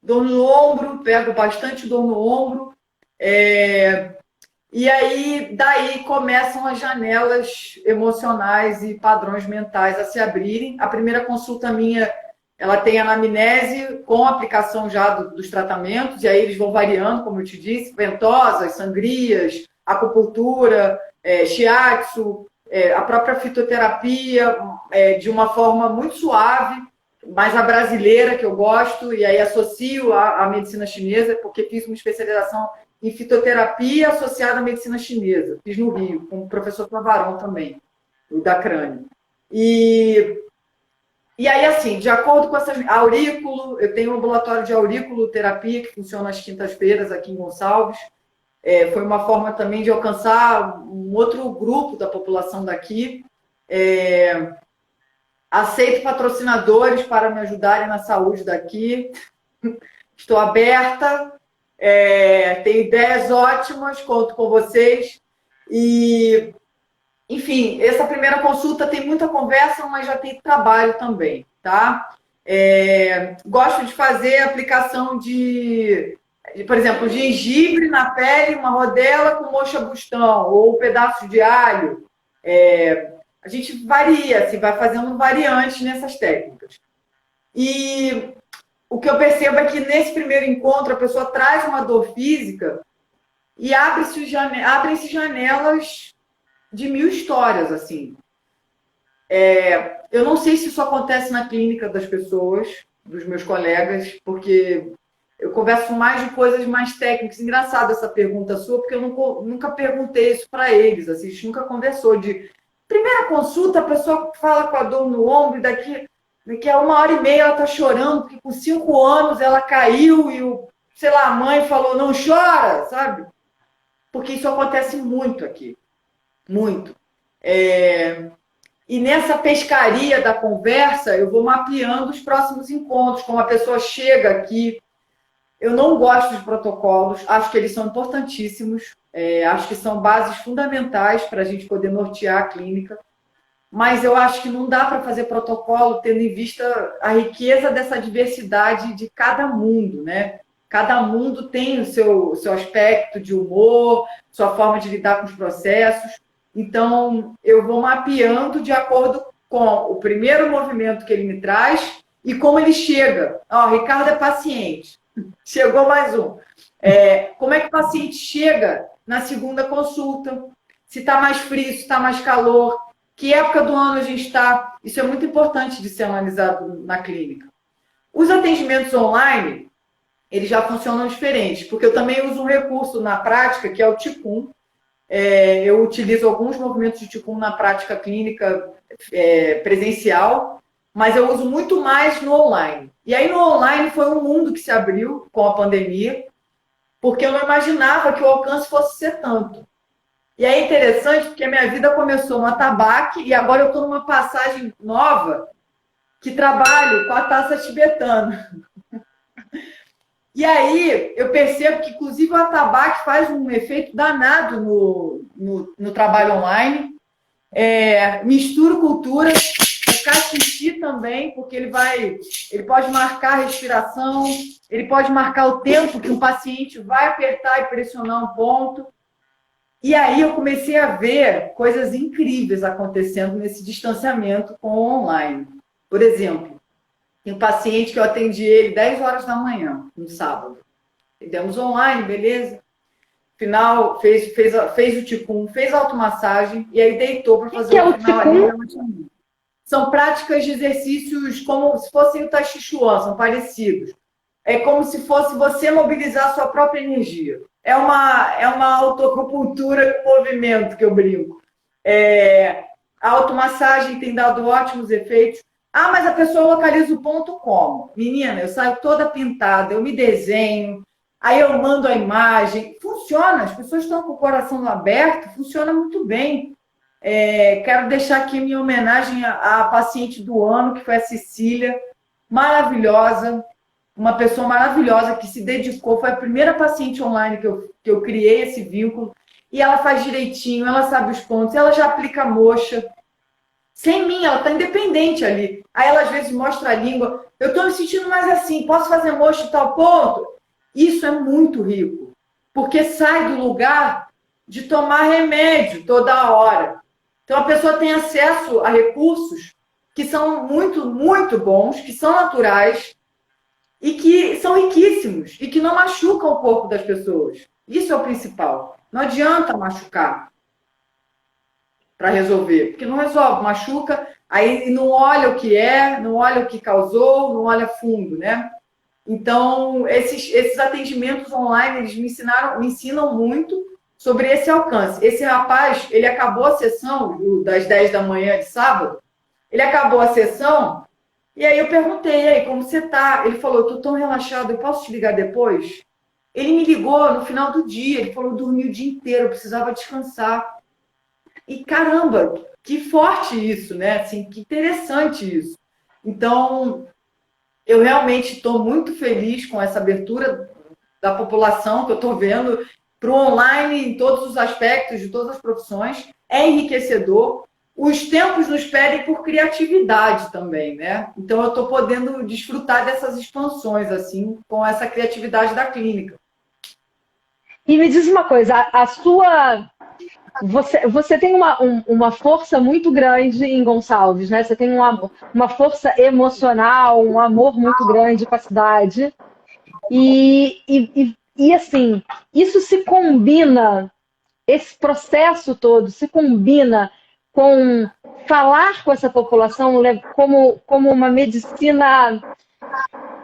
dor no ombro, pego bastante dor no ombro. E aí, daí começam as janelas emocionais e padrões mentais a se abrirem. A primeira consulta minha, ela tem anamnese com aplicação já dos tratamentos, e aí eles vão variando, como eu te disse, ventosas, sangrias, acupuntura, shiatsu, a própria fitoterapia, de uma forma muito suave, mais a brasileira, que eu gosto, e aí associo à medicina chinesa, porque fiz uma especialização em fitoterapia associada à medicina chinesa. Fiz no Rio, com o professor Tavarão também, o da Crânio. E aí, assim, de acordo com essas... Aurículo, eu tenho um ambulatório de auriculoterapia que funciona às quintas-feiras aqui em Gonçalves. Foi uma forma também de alcançar um outro grupo da população daqui. Aceito patrocinadores para me ajudarem na saúde daqui. Estou aberta. Tenho ideias ótimas, conto com vocês. E, enfim, essa primeira consulta tem muita conversa, mas já tem trabalho também, tá? Gosto de fazer aplicação por exemplo, gengibre na pele, uma rodela com moxa-bustão, ou pedaços de alho. A gente varia, assim, vai fazendo variantes nessas técnicas. E o que eu percebo é que nesse primeiro encontro a pessoa traz uma dor física e abrem-se janelas de 1000 histórias, assim. Eu não sei se isso acontece na clínica das pessoas, dos meus colegas, porque eu converso mais de coisas mais técnicas. Engraçado essa pergunta sua, porque eu nunca perguntei isso para eles, assim, a gente nunca conversou de... Primeira consulta, a pessoa fala com a dor no ombro, e daqui a 1h30 ela está chorando, porque com 5 anos ela caiu e sei lá, a mãe falou, não chora, sabe? Porque isso acontece muito aqui. Muito. E nessa pescaria da conversa, eu vou mapeando os próximos encontros, como a pessoa chega aqui. Eu não gosto de protocolos, acho que eles são importantíssimos, acho que são bases fundamentais para a gente poder nortear a clínica, mas eu acho que não dá para fazer protocolo tendo em vista a riqueza dessa diversidade de cada mundo, né? Cada mundo tem o seu aspecto de humor, sua forma de lidar com os processos. Então, eu vou mapeando de acordo com o primeiro movimento que ele me traz e como ele chega. Ricardo é paciente. Chegou mais um. Como é que o paciente chega na segunda consulta? Se está mais frio, se está mais calor, que época do ano a gente está? Isso é muito importante de ser analisado na clínica. Os atendimentos online, eles já funcionam diferentes, porque eu também uso um recurso na prática, que é o Qigong. Eu utilizo alguns movimentos de Qigong na prática clínica presencial, mas eu uso muito mais no online. E aí no online foi um mundo que se abriu com a pandemia, porque eu não imaginava que o alcance fosse ser tanto. E é interessante porque a minha vida começou no atabaque e agora eu estou numa passagem nova que trabalho com a taça tibetana. E aí eu percebo que, inclusive, o atabaque faz um efeito danado no trabalho online. Misturo culturas, o caxixi também, porque ele pode marcar a respiração, ele pode marcar o tempo que um paciente vai apertar e pressionar um ponto. E aí eu comecei a ver coisas incríveis acontecendo nesse distanciamento com o online. Por exemplo, tem um paciente que eu atendi ele 10 horas da manhã, no sábado. Fizemos online, beleza? Final, fez o Qigong, fez a automassagem e aí deitou para fazer o final ali. São práticas de exercícios como se fossem o Tai Chi Chuan, são parecidos. É como se fosse você mobilizar a sua própria energia. É uma autoacupuntura com movimento, que eu brinco. A automassagem tem dado ótimos efeitos. Mas a pessoa localiza o ponto como? Menina, eu saio toda pintada, eu me desenho, aí eu mando a imagem. Funciona, as pessoas estão com o coração aberto, funciona muito bem. Quero deixar aqui minha homenagem à paciente do ano, que foi a Cecília, maravilhosa, uma pessoa maravilhosa que se dedicou, foi a primeira paciente online que eu criei esse vínculo, e ela faz direitinho, ela sabe os pontos, ela já aplica moxa. Sem mim, ela está independente ali. Aí ela às vezes mostra a língua. Eu estou me sentindo mais assim, posso fazer moxa em tal ponto? Isso é muito rico. porque sai do lugar de tomar remédio toda hora. Então, a pessoa tem acesso a recursos que são muito, muito bons, que são naturais e que são riquíssimos e que não machucam o corpo das pessoas. Isso é o principal. Não adianta machucar para resolver, porque não resolve, machuca, aí não olha o que é, não olha o que causou, não olha fundo, né? Então, esses atendimentos online, eles me ensinam muito sobre esse alcance. Esse rapaz, ele acabou a sessão das 10 da manhã de sábado, ele acabou a sessão, e aí eu perguntei, e aí, como você tá? Ele falou, eu tô tão relaxado, eu posso te ligar depois? Ele me ligou no final do dia, ele falou, eu dormi o dia inteiro, eu precisava descansar. E caramba, que forte isso, né? Assim, que interessante isso. Então, eu realmente estou muito feliz com essa abertura da população que eu estou vendo para o online em todos os aspectos, de todas as profissões. É enriquecedor. Os tempos nos pedem por criatividade também, né? Então, eu estou podendo desfrutar dessas expansões, assim, com essa criatividade da clínica. E me diz uma coisa, a sua... Você tem uma força muito grande em Gonçalves, né? Você tem uma força emocional, um amor muito grande com a cidade. E assim, isso se combina, esse processo todo se combina com falar com essa população como uma medicina,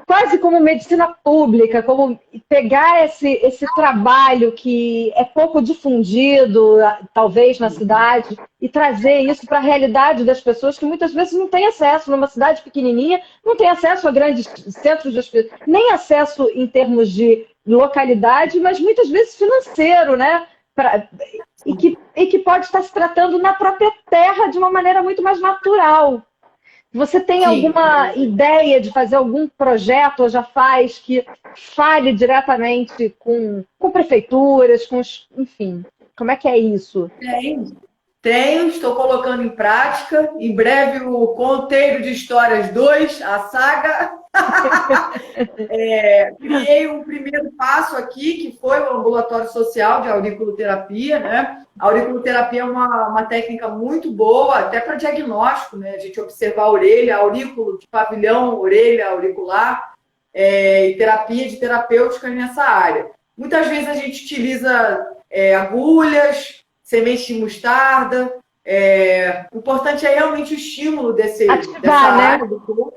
quase como medicina pública, como pegar esse trabalho que é pouco difundido, talvez, na cidade, e trazer isso para a realidade das pessoas que muitas vezes não têm acesso, numa cidade pequenininha, não tem acesso a grandes centros de hospital, nem acesso em termos de localidade, mas muitas vezes financeiro, né? E que pode estar se tratando na própria terra de uma maneira muito mais natural. Você tem alguma ideia de fazer algum projeto, ou já faz, que fale diretamente com prefeituras, enfim, como é que é isso? Tenho, estou colocando em prática. Em breve, o Conteiro de Histórias 2, a saga. Criei um primeiro passo aqui, que foi o ambulatório social de auriculoterapia, né? A auriculoterapia é uma técnica muito boa, até para diagnóstico, né? A gente observar a orelha, aurículo de pavilhão, orelha auricular, e terapia de terapêutica nessa área. Muitas vezes a gente utiliza agulhas, semente de mostarda. O importante é realmente o estímulo dessa área do corpo.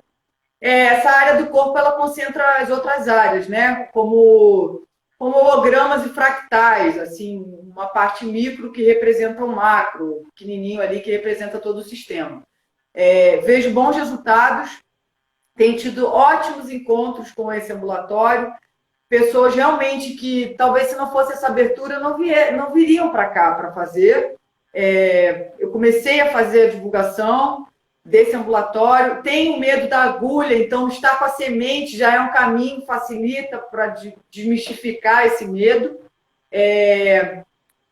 Essa área do corpo, ela concentra as outras áreas, né? Como hologramas e fractais, assim, uma parte micro que representa o macro, pequenininho ali que representa todo o sistema. Vejo bons resultados, tenho tido ótimos encontros com esse ambulatório, pessoas realmente que talvez se não fosse essa abertura não viriam para cá para fazer. Eu comecei a fazer a divulgação desse ambulatório, tenho medo da agulha, então estar com a semente já é um caminho, facilita para desmistificar esse medo.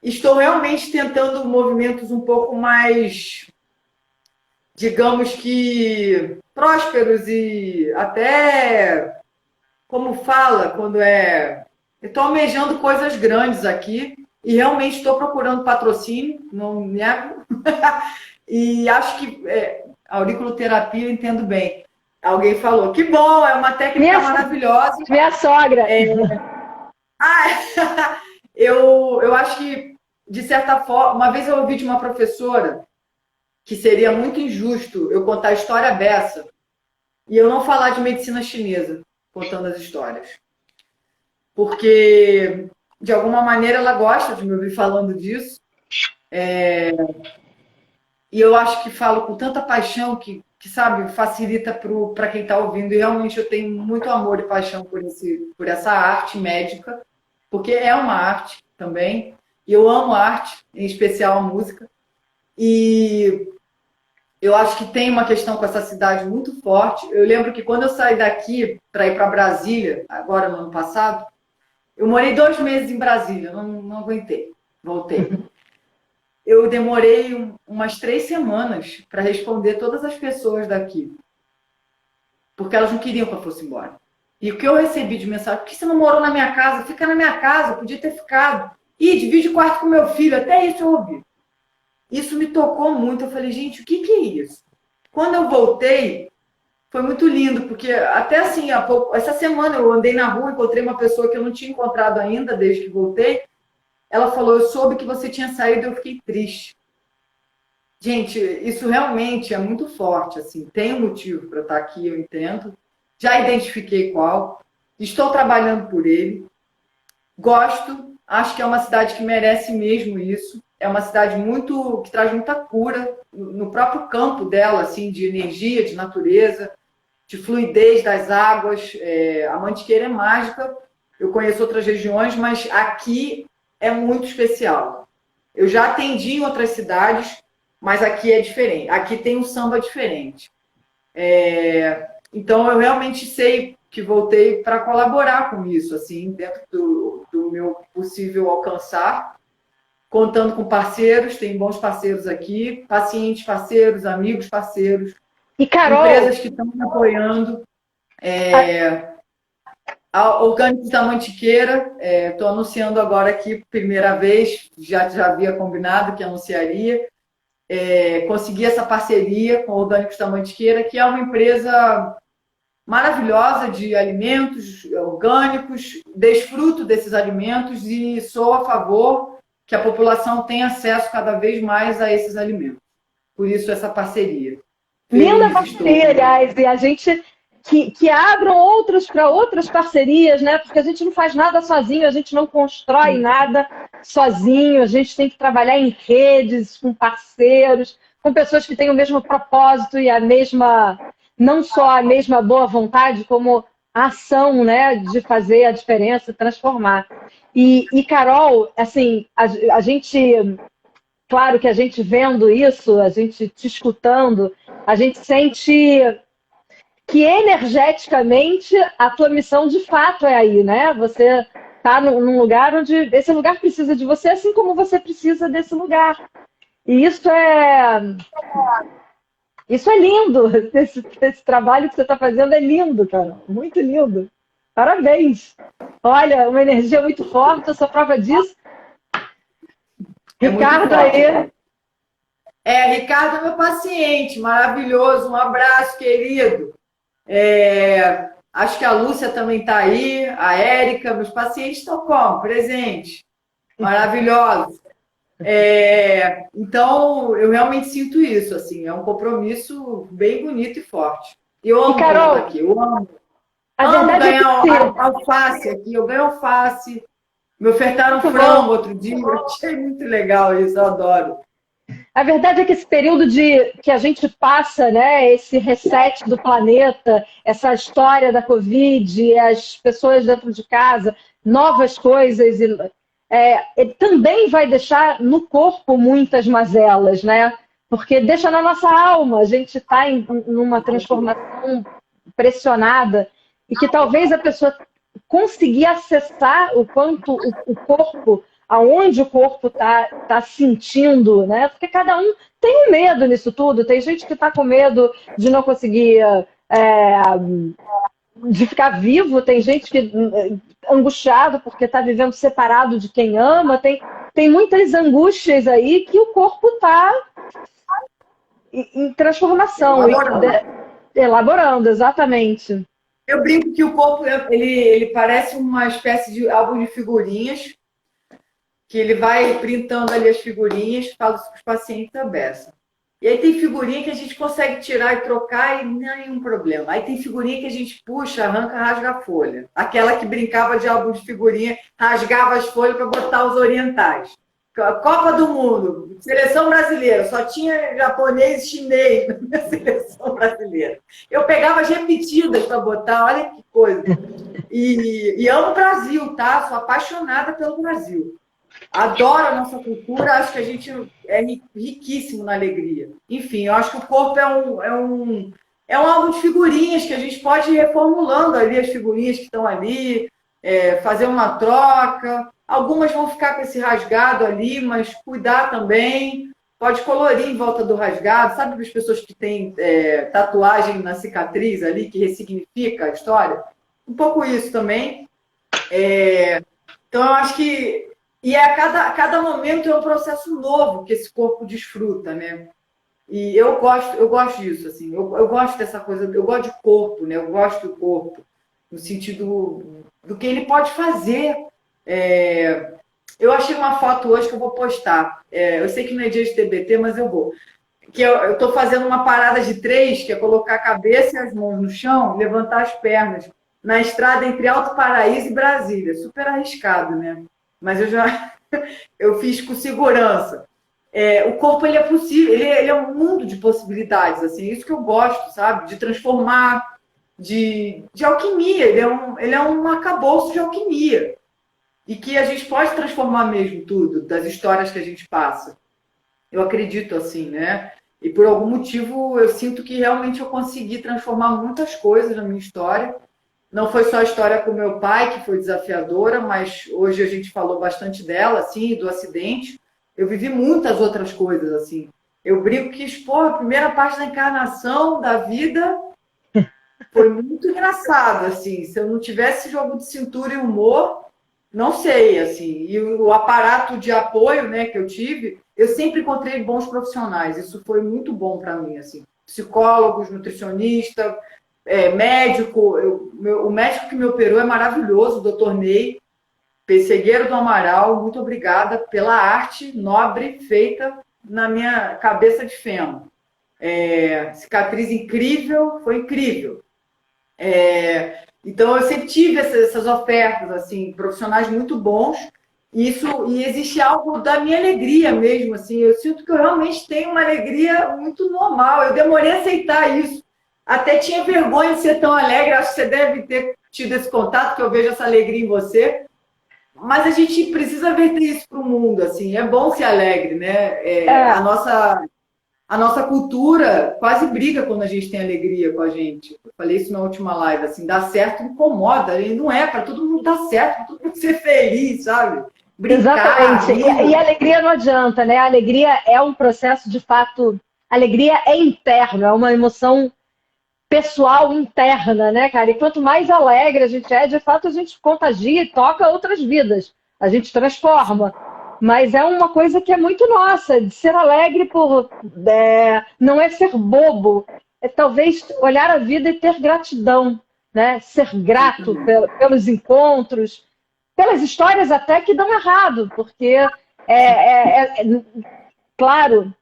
Estou realmente tentando movimentos um pouco mais, digamos que, prósperos e até, como fala, quando eu estou almejando coisas grandes aqui e realmente estou procurando patrocínio, não nego, e acho que a auriculoterapia eu entendo bem. Alguém falou, que bom, é uma técnica maravilhosa. Minha sogra. Eu acho que, de certa forma, uma vez eu ouvi de uma professora que seria muito injusto eu contar a história dessa e eu não falar de medicina chinesa contando as histórias. Porque, de alguma maneira, ela gosta de me ouvir falando disso. E eu acho que falo com tanta paixão que sabe, facilita para quem está ouvindo. E realmente eu tenho muito amor e paixão por essa arte médica, porque é uma arte também. E eu amo arte, em especial a música. E eu acho que tem uma questão com essa cidade muito forte. Eu lembro que quando eu saí daqui para ir para Brasília, agora no ano passado, eu morei 2 meses em Brasília, não aguentei, voltei. Eu demorei umas 3 semanas para responder todas as pessoas daqui, porque elas não queriam que eu fosse embora. E o que eu recebi de mensagem, por que você não morou na minha casa? Fica na minha casa, podia ter ficado. E divide o quarto com meu filho, até isso eu ouvi. Isso me tocou muito, eu falei, gente, o que é isso? Quando eu voltei, foi muito lindo, porque até assim, essa semana eu andei na rua, encontrei uma pessoa que eu não tinha encontrado ainda desde que voltei. Ela falou, eu soube que você tinha saído e eu fiquei triste. Gente, isso realmente é muito forte, assim, tem um motivo para eu estar aqui, eu entendo. Já identifiquei qual, estou trabalhando por ele, gosto, acho que é uma cidade que merece mesmo isso. É uma cidade muito que traz muita cura no próprio campo dela, assim, de energia, de natureza, de fluidez das águas. A Mantiqueira é mágica. Eu conheço outras regiões, mas aqui é muito especial. Eu já atendi em outras cidades, mas aqui é diferente. Aqui tem um samba diferente. Então, eu realmente sei que voltei para colaborar com isso, assim, dentro do meu possível alcançar, contando com parceiros, tem bons parceiros aqui, pacientes parceiros, amigos parceiros, E, Carol, empresas que estão me apoiando, Orgânicos da Mantiqueira, estou anunciando agora aqui, primeira vez, já havia combinado que anunciaria, consegui essa parceria com Orgânicos da Mantiqueira, que é uma empresa maravilhosa de alimentos orgânicos, desfruto desses alimentos e sou a favor que a população tenha acesso cada vez mais a esses alimentos. Por isso, essa parceria. linda parceria, aliás, e a gente que abram outros para outras parcerias, né? Porque a gente não faz nada sozinho, a gente não constrói nada sozinho, a gente tem que trabalhar em redes, com parceiros, com pessoas que têm o mesmo propósito e a mesma, não só a mesma boa vontade, como a ação, né, de fazer a diferença, transformar. E Carol, assim, a gente, claro que a gente vendo isso, a gente te escutando, a gente sente que energeticamente a tua missão de fato é aí, né? Você está num lugar onde esse lugar precisa de você, assim como você precisa desse lugar. E isso é lindo. Esse trabalho que você está fazendo é lindo, cara. Muito lindo. Parabéns. Olha, uma energia muito forte, eu sou prova disso. Ricardo aí. Ricardo é meu paciente, maravilhoso. Um abraço, querido. Acho que a Lúcia também está aí, a Érica, meus pacientes estão como? Presentes, maravilhosos. Então, eu realmente sinto isso, assim, é um compromisso bem bonito e forte. Eu amo Carol, estar aqui, eu amo. A verdade ganhar é que alface aqui, eu ganho alface. Me ofertaram frango outro dia, eu achei muito legal isso, eu adoro. A verdade é que esse período que a gente passa, né, esse reset do planeta, essa história da Covid, as pessoas dentro de casa, novas coisas, ele também vai deixar no corpo muitas mazelas, né? Porque deixa na nossa alma, a gente está numa transformação pressionada e que talvez a pessoa conseguir acessar o quanto o corpo, aonde o corpo tá sentindo, né? Porque cada um tem um medo nisso tudo. Tem gente que está com medo de não conseguir de ficar vivo, tem gente que angustiado porque está vivendo separado de quem ama, tem muitas angústias aí que o corpo está em transformação, elaborando, exatamente. Eu brinco que o corpo ele parece uma espécie de álbum de figurinhas, que ele vai printando ali as figurinhas, fala isso para os pacientes da beça. E aí tem figurinha que a gente consegue tirar e trocar e nenhum problema. Aí tem figurinha que a gente puxa, arranca, rasga a folha. Aquela que brincava de álbum de figurinha, rasgava as folhas para botar os orientais. Copa do Mundo, seleção brasileira, só tinha japonês e chinês na minha seleção brasileira. Eu pegava as repetidas para botar, olha que coisa. E amo o Brasil, tá? Sou apaixonada pelo Brasil. Adoro a nossa cultura, acho que a gente é riquíssimo na alegria. Enfim, eu acho que o corpo é um álbum de figurinhas que a gente pode ir reformulando ali as figurinhas que estão ali, fazer uma troca. Algumas vão ficar com esse rasgado ali, mas cuidar também. Pode colorir em volta do rasgado. Sabe para as pessoas que têm tatuagem na cicatriz ali, que ressignifica a história? um pouco isso também. Então, eu acho que a cada momento é um processo novo que esse corpo desfruta, né? E eu gosto disso, assim, eu gosto dessa coisa, eu gosto de corpo, né? Eu gosto do corpo, no sentido do que ele pode fazer. Eu achei uma foto hoje que eu vou postar. Eu sei que não é dia de TBT, mas eu vou. Que eu estou fazendo uma parada de 3, que é colocar a cabeça e as mãos no chão, levantar as pernas na estrada entre Alto Paraíso e Brasília. Super arriscado, né? Mas eu fiz com segurança. O corpo ele é possível, ele é um mundo de possibilidades, assim, isso que eu gosto, sabe? De transformar, de alquimia. Ele é um arcabouço de alquimia. E que a gente pode transformar mesmo tudo, das histórias que a gente passa. Eu acredito assim, né? E por algum motivo eu sinto que realmente eu consegui transformar muitas coisas na minha história. Não foi só a história com meu pai, que foi desafiadora, mas hoje a gente falou bastante dela, assim, do acidente. Eu vivi muitas outras coisas, assim. Eu brinco que, a primeira parte da encarnação da vida foi muito engraçado, assim. Se eu não tivesse jogo de cintura e humor, não sei, assim. E o aparato de apoio, né, que eu tive, eu sempre encontrei bons profissionais. Isso foi muito bom para mim, assim. Psicólogos, nutricionista, médico. O médico que me operou é maravilhoso, o doutor Ney, Pessegueiro do Amaral. Muito obrigada pela arte nobre feita na minha cabeça de fêmur. Cicatriz incrível, foi incrível. Então, eu sempre tive essas ofertas, assim, profissionais muito bons. E existe algo da minha alegria mesmo, assim. Eu sinto que eu realmente tenho uma alegria muito normal. Eu demorei a aceitar isso. Até tinha vergonha de ser tão alegre. Acho que você deve ter tido esse contato, que eu vejo essa alegria em você. Mas a gente precisa ver isso para o mundo, assim. É bom ser alegre, né? A nossa cultura quase briga quando a gente tem alegria com a gente. Eu falei isso na última live, assim, dar certo incomoda, e não é para todo mundo dar certo, para todo mundo ser feliz, sabe? Brincar. Exatamente. E a alegria não adianta, né? A alegria é um processo, de fato, a alegria é interna, é uma emoção pessoal interna, né, cara? E quanto mais alegre a gente de fato a gente contagia e toca outras vidas. A gente transforma. Mas é uma coisa que é muito nossa, de ser alegre não é ser bobo, é talvez olhar a vida e ter gratidão, né? Ser grato pelos encontros, pelas histórias até que dão errado, porque claro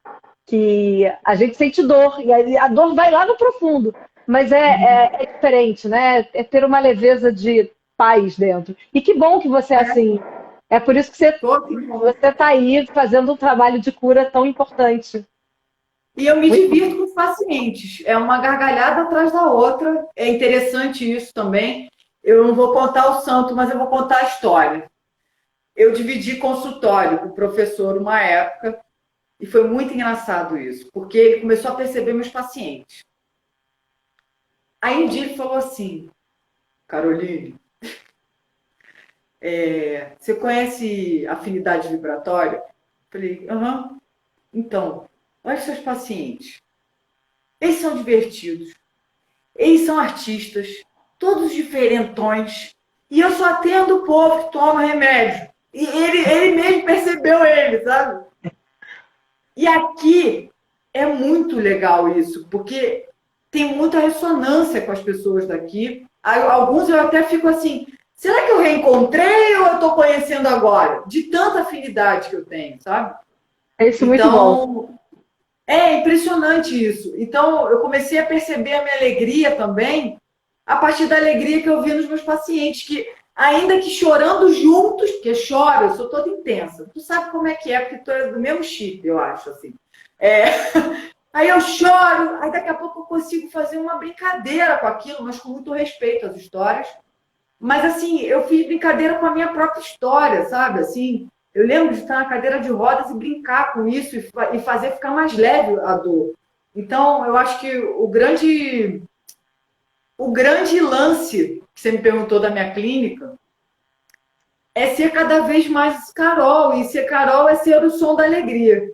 que a gente sente dor, e a dor vai lá no profundo, mas é diferente, né? É ter uma leveza de paz dentro. E que bom que você é assim. É por isso que você está aí fazendo um trabalho de cura tão importante. E eu me divirto com os pacientes. É uma gargalhada atrás da outra. É interessante isso também. Eu não vou contar o santo, mas eu vou contar a história. Eu dividi consultório com o professor uma época e foi muito engraçado isso, porque ele começou a perceber meus pacientes. Aí um dia ele falou assim: Caroline, você conhece afinidade vibratória? Eu falei, aham. Então, olha os seus pacientes. Eles são divertidos. Eles são artistas, todos diferentões. E eu só atendo o povo que toma remédio. E ele mesmo percebeu ele, sabe? E aqui é muito legal isso, porque tem muita ressonância com as pessoas daqui. Alguns eu até fico assim, será que eu reencontrei ou eu estou conhecendo agora? De tanta afinidade que eu tenho, sabe? É isso, muito bom. É impressionante isso. Então, eu comecei a perceber a minha alegria também, a partir da alegria que eu vi nos meus pacientes, que ainda que chorando juntos, porque choro, eu sou toda intensa. Tu sabe como é que é, porque tu é do mesmo chip, eu acho, assim. Aí eu choro, aí daqui a pouco eu consigo fazer uma brincadeira com aquilo, mas com muito respeito às histórias. Mas, assim, eu fiz brincadeira com a minha própria história, sabe? Assim, eu lembro de estar na cadeira de rodas e brincar com isso e fazer ficar mais leve a dor. Então, eu acho que o grande lance que você me perguntou da minha clínica é ser cada vez mais Carol. E ser Carol é ser o som da alegria,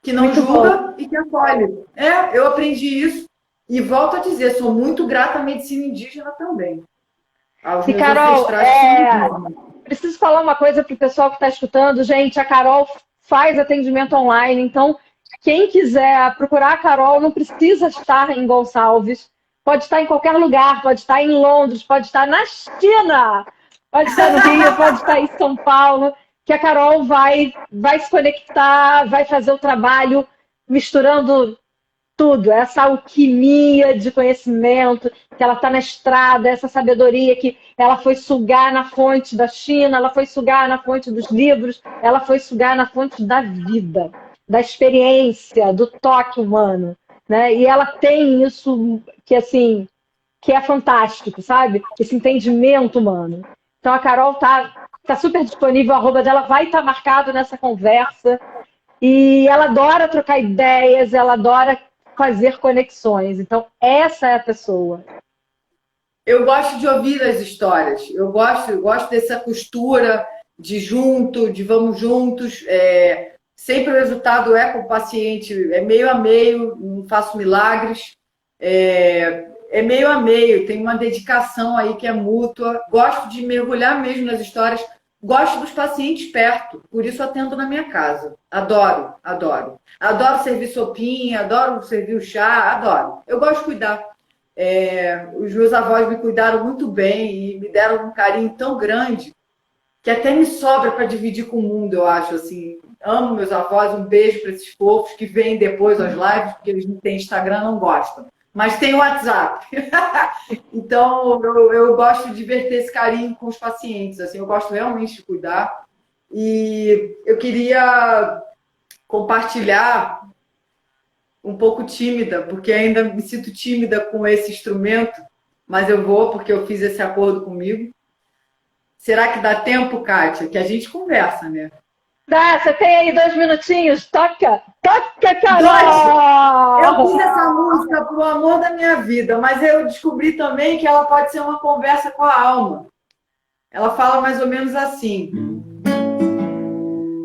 que não muito julga bom. E que acolhe. Eu aprendi isso e volto a dizer, sou muito grata à medicina indígena também. aos E, meus Carol, ancestrais que preciso falar uma coisa para o pessoal que está escutando. Gente, a Carol faz atendimento online, então quem quiser procurar a Carol não precisa estar em Gonçalves, pode estar em qualquer lugar, pode estar em Londres, pode estar na China, pode estar no Rio, pode estar em São Paulo, que a Carol vai se conectar, vai fazer o trabalho misturando tudo, essa alquimia de conhecimento, que ela está na estrada, essa sabedoria que ela foi sugar na fonte da China, ela foi sugar na fonte dos livros, ela foi sugar na fonte da vida, da experiência, do toque humano, né? E ela tem isso que, assim, que é fantástico, sabe? Esse entendimento humano. Então a Carol tá super disponível, o arroba dela vai estar marcado nessa conversa. E ela adora trocar ideias, ela adora fazer conexões. Então, essa é a pessoa. eu gosto de ouvir as histórias. Eu gosto dessa costura de junto, de vamos juntos. Sempre o resultado é com o paciente, é meio a meio, não faço milagres. É meio a meio, tem uma dedicação aí que é mútua. Gosto de mergulhar mesmo nas histórias. Gosto dos pacientes perto, por isso atendo na minha casa. Adoro, adoro. Adoro servir sopinha, adoro servir o chá, adoro. Eu gosto de cuidar. Os meus avós me cuidaram muito bem e me deram um carinho tão grande que até me sobra para dividir com o mundo, eu acho. Assim, amo meus avós, um beijo para esses fofos que vêm depois às lives, porque eles não têm Instagram, não gostam. Mas tem o WhatsApp. Então, eu gosto de verter esse carinho com os pacientes. Assim, eu gosto realmente de cuidar. E eu queria compartilhar, um pouco tímida, porque ainda me sinto tímida com esse instrumento, mas eu vou porque eu fiz esse acordo comigo. Será que dá tempo, Kátia? Que a gente conversa, né? Dá, você tem aí 2 minutinhos? Toca, Carol! Eu fiz essa música pro amor da minha vida, mas eu descobri também que ela pode ser uma conversa com a alma. Ela fala mais ou menos assim: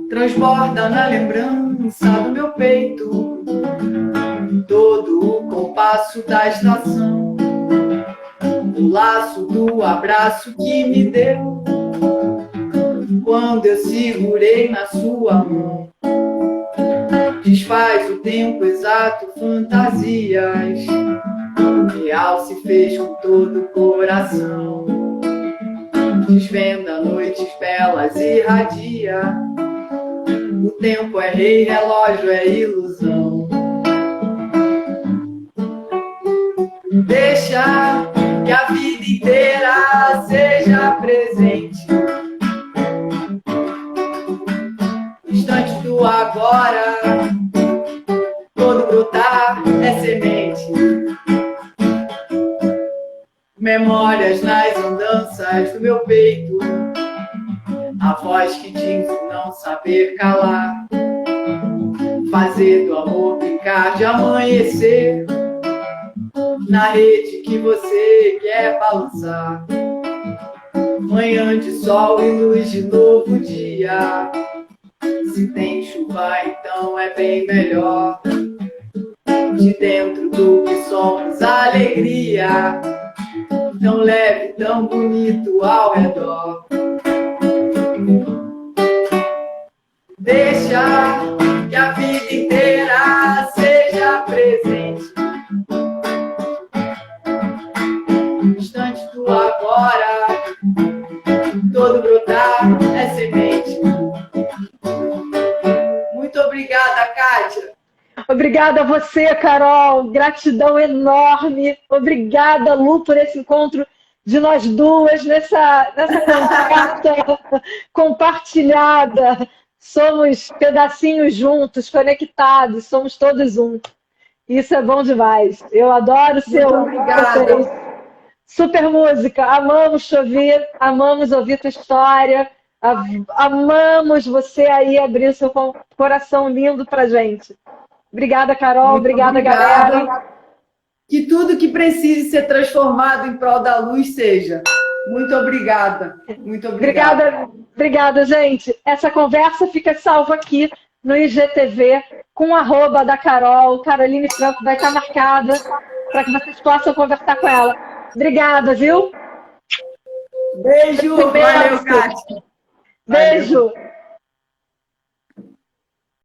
transborda na lembrança do meu peito todo o compasso da estação, o laço do abraço que me deu quando eu segurei na sua mão. Desfaz o tempo exato, fantasias. O real se fez com todo o coração. Desvenda noites belas e irradia. O tempo é rei, relógio é ilusão. Deixa que a vida inteira seja presente. Instante do agora, todo brotar é semente. Memórias nas andanças do meu peito, a voz que diz não saber calar. Fazer do amor brincar de amanhecer na rede que você quer balançar. Manhã de sol e luz de novo dia. Se tem chuva, então é bem melhor. De dentro do que somos, alegria. Tão leve, tão bonito ao redor. Deixa que a vida inteira seja presente. Instante do agora, todo brotar é semente. Muito obrigada, Kátia. Obrigada a você, Carol. Gratidão enorme. Obrigada, Lu, por esse encontro de nós duas, nessa conversa compartilhada. Somos pedacinhos juntos, conectados, somos todos um. Isso é bom demais. Eu adoro ser vocês. Super música. Amamos te ouvir, amamos ouvir tua história. Amamos você aí abrir seu coração lindo pra gente. Obrigada, Carol. Muito obrigada, galera. Que tudo que precise ser transformado em prol da luz seja. Muito obrigada. Muito obrigada. Obrigada, gente. Essa conversa fica salva aqui no IGTV com o arroba da Carol. Caroline Franco vai estar marcada para que vocês possam conversar com ela. Obrigada, viu? Beijo, valeu, Kátia. Beijo.